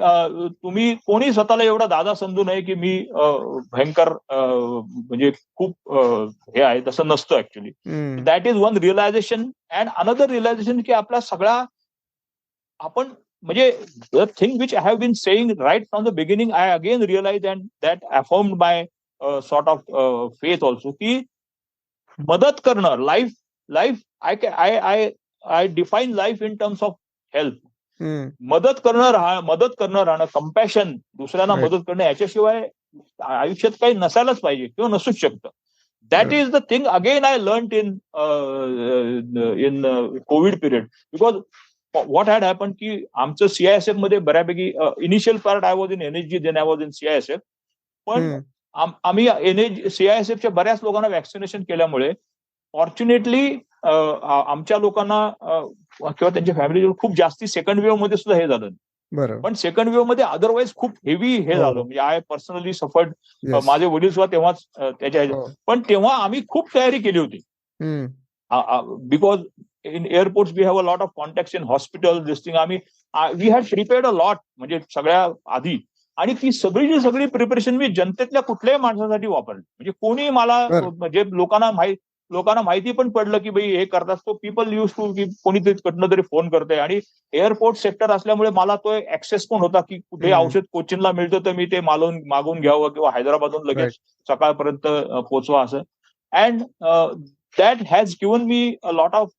तुम्ही कोणी स्वतःला एवढा दादा समजू नये की मी भयंकर म्हणजे खूप हे आहे, तसं नसतं actually. That is one realisation. And another realisation की आपला सगळा आपण म्हणजे the thing which I have been saying right from the beginning, I again realise and that affirmed by sort of faith also, की मदत करणं life I define life in terms of help. मदत करणं राहणं, कंपॅशन, दुसऱ्यांना मदत करणं, याच्याशिवाय आयुष्यात काही नसायलाच पाहिजे किंवा नसूच शकतं. That is the thing again I learn in Covid period. Because what had happen की आमचं CISF मध्ये बऱ्यापैकी initial part I was in NSG, then I was in CISF. पण आम्ही CISFच्या बऱ्याच लोकांना वॅक्सिनेशन केल्यामुळे फॉर्च्युनेटली आमच्या लोकांना किंवा त्यांच्या फॅमिली खूप जास्ती सेकंड वेव्ह मध्ये सुद्धा हे झालं. पण सेकंड वेव्ह मध्ये अदरवाईज खूप हेवी हे झालं. म्हणजे आय पर्सनली सफर्ड. माझे वडील सुद्धा तेव्हाच त्याच्या पण तेव्हा आम्ही खूप तयारी केली होती. Because in airport we have a lot of contact in hospital. This thing आम्ही we had prepared a lot, म्हणजे सगळ्या आधी. आणि ती सगळी प्रिपरेशन मी जनतेतल्या कुठल्याही माणसासाठी वापरली. म्हणजे कोणी मला म्हणजे लोकांना माहिती पण पडलं की भाई हे करतात, तो पीपल यूज टू की कोणीतरी कुठलं तरी फोन करते. आणि एअरपोर्ट सेक्टर असल्यामुळे मला तो ऍक्सेस पण होता की कुठे औषध कोचिनला मिळतं तर मी ते मागून घ्यावं किंवा हैदराबादहून लगेच सकाळपर्यंत पोहोचवा असं. And that has given me a lot of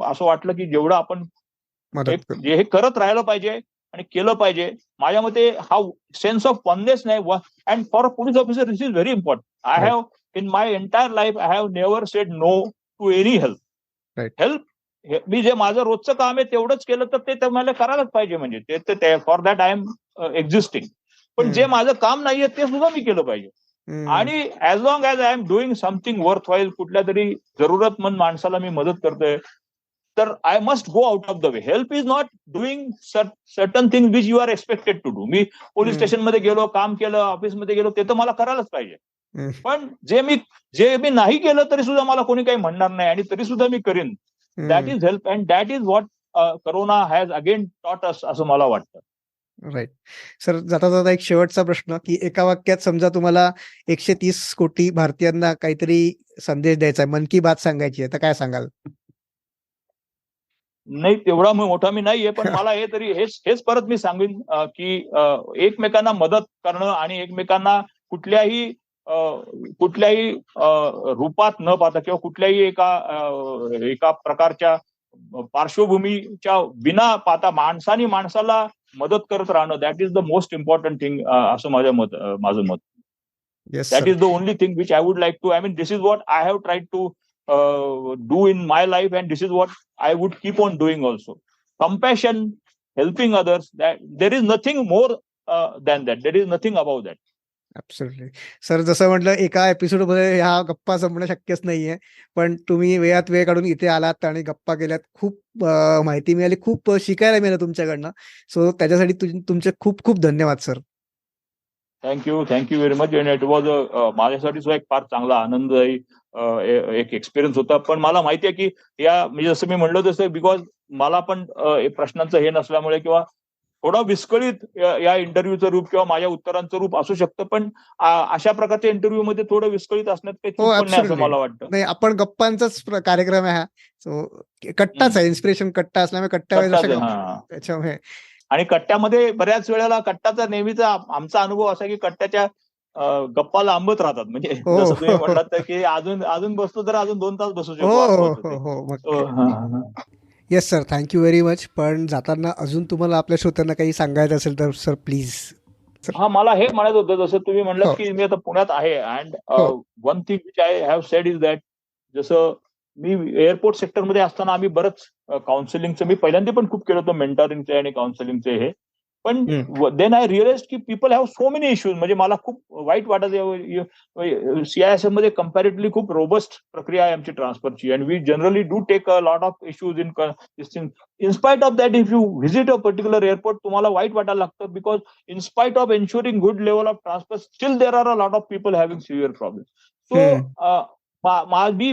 असं वाटलं की जेवढं आपण हे करत राहिलं पाहिजे आणि केलं पाहिजे. माझ्या मते हा सेन्स ऑफ वननेस नाही. And for a police officer this is very important. I have in my entire life I have never said no to any help. मी जे माझं रोजचं काम आहे तेवढंच केलं तर ते मला करायलाच पाहिजे. म्हणजे ते for that I am existing. पण जे माझं काम नाहीये ते सुद्धा मी केलं पाहिजे. आणि as long as I am doing something worthwhile, कुठल्या तरी जरूरतमंद माणसाला मी मदत करतोय, तर I must go out of the way. Help is not doing certain thing which you are expected to do. मी पोलीस स्टेशनमध्ये गेलो, काम केलं, ऑफिसमध्ये गेलो, ते तर मला करायलाच पाहिजे. पण जे मी नाही केलं तरी सुद्धा मला कोणी काही म्हणणार नाही आणि तरी सुद्धा मी करीन. That is help and that is what corona has again taught us, असं मला वाटतं. राईट. सर, जाता जाता एक शेवटचा प्रश्न, की एका वाक्यात समजा तुम्हाला 130 कोटी भारतीयांना काहीतरी संदेश द्यायचा आहे, मन की बात सांगायची आहे, तर काय सांगाल? नाही, तेवढा मोठा मी नाहीये, पण मला हेच परत मी सांगेन की एकमेकांना मदत करणं आणि एकमेकांना कुठल्याही रूपात न पाहता किंवा कुठल्याही एका प्रकारच्या पार्श्वभूमीच्या विना पाहता माणसाने माणसाला मदत करत राहणं, that is the most important thing, असं माझं मत. That is the only thing which I would like to, I mean this is what I have tried to do in my life, and this is what I would keep on doing also. Compassion, helping others, that there is nothing more than that. There is nothing above that. Absolutely. Sir, जसं म्हटलं एका एपिसोडमध्ये ह्या गप्पा संपणं शक्यच नाहीये, पण तुम्ही वेळात वेळ काढून इथे आलात आणि गप्पा केल्यात. खूप माहिती मिळाली, खूप शिकायला मिळालं तुमच्याकडनं. सो त्याच्यासाठी तुमचे खूप खूप धन्यवाद sir. Thank you very much. It was माझ्यासाठी सुद्धा एक फार चांगला आनंददायी एक एक्सपिरियन्स होता. पण मला माहिती आहे की म्हणजे जसं मी म्हणलं तसं, बिकॉज मला पण प्रश्नांचं हे नसल्यामुळे किंवा थोडं विस्कळीत या इंटरव्ह्यूचं रूप किंवा माझ्या उत्तरांचं रूप असू शकतं, पण अशा प्रकारच्या इंटरव्ह्यू मध्ये थोडं विस्कळीत असण्यात काही चूक पण नाही असं मला वाटतं. नाही, आपण गप्पांचाच कार्यक्रम आहे हा. सो कट्टाच आहे, इन्स्पिरेशन कट्टा असल्यामुळे त्याच्यामुळे. आणि कट्ट्यामध्ये बऱ्याच वेळेला कट्टाचा नेहमीचा आमचा अनुभव असा की कट्ट्याच्या गप्पा लांबत राहतात. म्हणजे जसं तुम्ही म्हणलात तर की अजून बसतो तर अजून 2 तास बसू शकतो. Yes sir, thank you very much. पण जाताना अजून तुम्हाला आपल्या श्रोत्यांना काही सांगायचं असेल तर सर प्लीज. हा, मला हे म्हणायचं होतं, जसं तुम्ही म्हणलात की मी आता पुण्यात आहे, and one thing which I have sed is that, जसं मी एअरपोर्ट सेक्टरमध्ये असताना आम्ही बरंच काउन्सिलिंगचं मी पहिल्यांदा पण खूप केलं होतं, मेंटरिंगचे आणि काउन्सिलिंगचे हे. पण देन आय रिअलाइज की people have so many issues. म्हणजे मला खूप वाईट वाटत. CISF मध्ये कम्पॅरेटिव्हली खूप रोबस्ट प्रक्रिया आहे आमची ट्रान्सफरची, and we generally do take a lot of issues in this thing. In spite of that, if you visit a particular airport, तुम्हाला वाईट वाटायला लागतं, because in spite of ensuring good level of transfer, still there are a lot of people having severe problem. So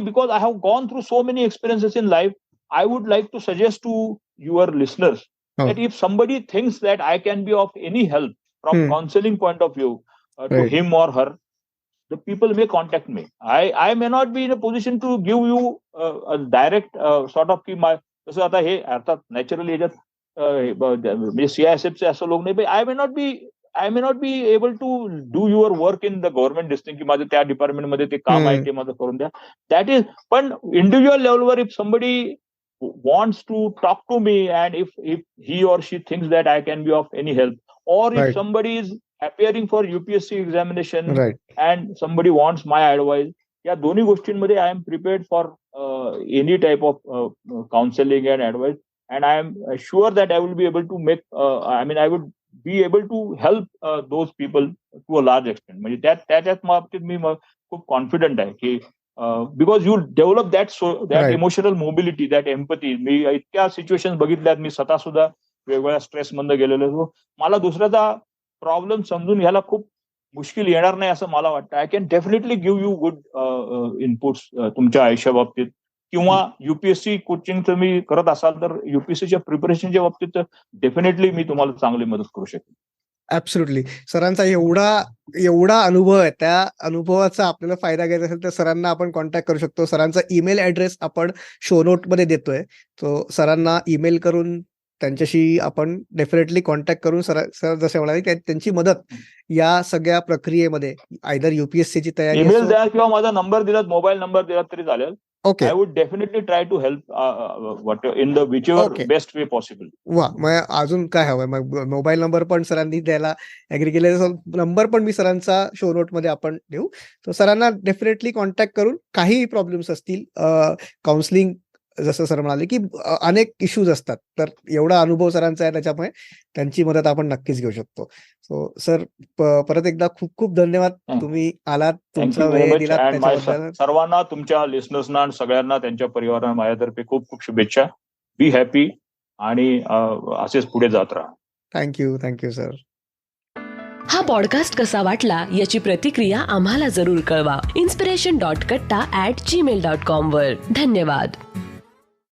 because I have gone through so many experiences in life, I would like to suggest to your listeners that if somebody thinks that I can be of any help from counseling point of view to him or her, the people may contact me. I may not be in a position to give you a direct sort of की जसं आता हे अर्थात naturally याच्यात CISFचे असं लोक नाही, I may not be able to do your work in the government district की माझं त्या डिपार्टमेंटमध्ये ते काम आहे ते माझं करून द्या. That is, पण इंडिव्हिज्युअल लेवलवर if somebody wants to talk to me and if he or she thinks that I can be of any help, or if somebody is appearing for UPSC examination and somebody wants my advice, या दोन्ही गोष्टींमध्ये I am prepared for any type of counseling and advice. and I am sure that I will be able to make. I would be able to help those people to a large extent. म्हणजे त्याच्याच बाबतीत मी खूप confident आहे की because you develop that emotional mobility, that empathy. मी इतक्या situation बघितल्यात, मी स्वतः सुद्धा वेगवेगळ्या स्ट्रेस मध्ये गेलेलो. मला दुसऱ्याचा प्रॉब्लेम समजून घ्यायला खूप मुश्किल येणार नाही असं मला वाटतं. I can definitely give you good inputs तुमच्या आयुष्या बाबतीत, किंवा युपीएससी कोचिंग तुम्ही करत असाल तर युपीएससीच्या प्रिपरेशनच्या बाबतीत डेफिनेटली मी तुम्हाला चांगली मदत करू शकेन. ऍब्सोल्युटली. सरांचा एवढा अनुभव आहे, त्या अनुभवाचा आपल्याला फायदा घ्यायचा असेल तर सरांना आपण कॉन्टॅक्ट करू शकतो. सरांचा ईमेल ऍड्रेस आपण शो नोट मध्ये देतोय. तो सरांना ईमेल करून त्यांच्याशी आपण डेफिनेटली कॉन्टॅक्ट करून सर जसे म्हणाले त्यांची मदत या सगळ्या प्रक्रियेमध्ये आयदर युपीएससीची तयारी ईमेल द्या किंवा माझा नंबर दिलात, मोबाईल नंबर दिलात तरी चालेल. Okay. I would definitely try to help in the whichever best way possible. वा, मग अजून काय हवंय? मग मोबाईल नंबर पण सरांनी द्यायला ऍग्री केलेला, नंबर पण मी सरांचा शो नोट मध्ये आपण देऊ. तर सरांना डेफिनेटली कॉन्टॅक्ट करून काही प्रॉब्लेम्स असतील, काउन्सिलिंग जसं सर म्हणाले की अनेक इश्यूज असतात, तर एवढा अनुभव सरांचा आहे त्याच्यामुळे त्यांची मदत आपण नक्कीच घेऊ शकतो. सो सर परत एकदा खूप खूप धन्यवाद, तुम्ही आलात, तुमचा वेळ दिलात त्याच्याबद्दल. सर्वांना, तुमच्या लिस्नर्सना आणि सगळ्यांना, त्यांच्या परिवारांना माझ्यातर्फे खूप खूप शुभेच्छा. बी हॅपी आणि असेच पुढे जात राहा. Thank you sir. हा पॉडकास्ट कसा वाटला याची प्रतिक्रिया आम्हाला जरूर कळवा. inspiration.katta@gmail.com वर. धन्यवाद.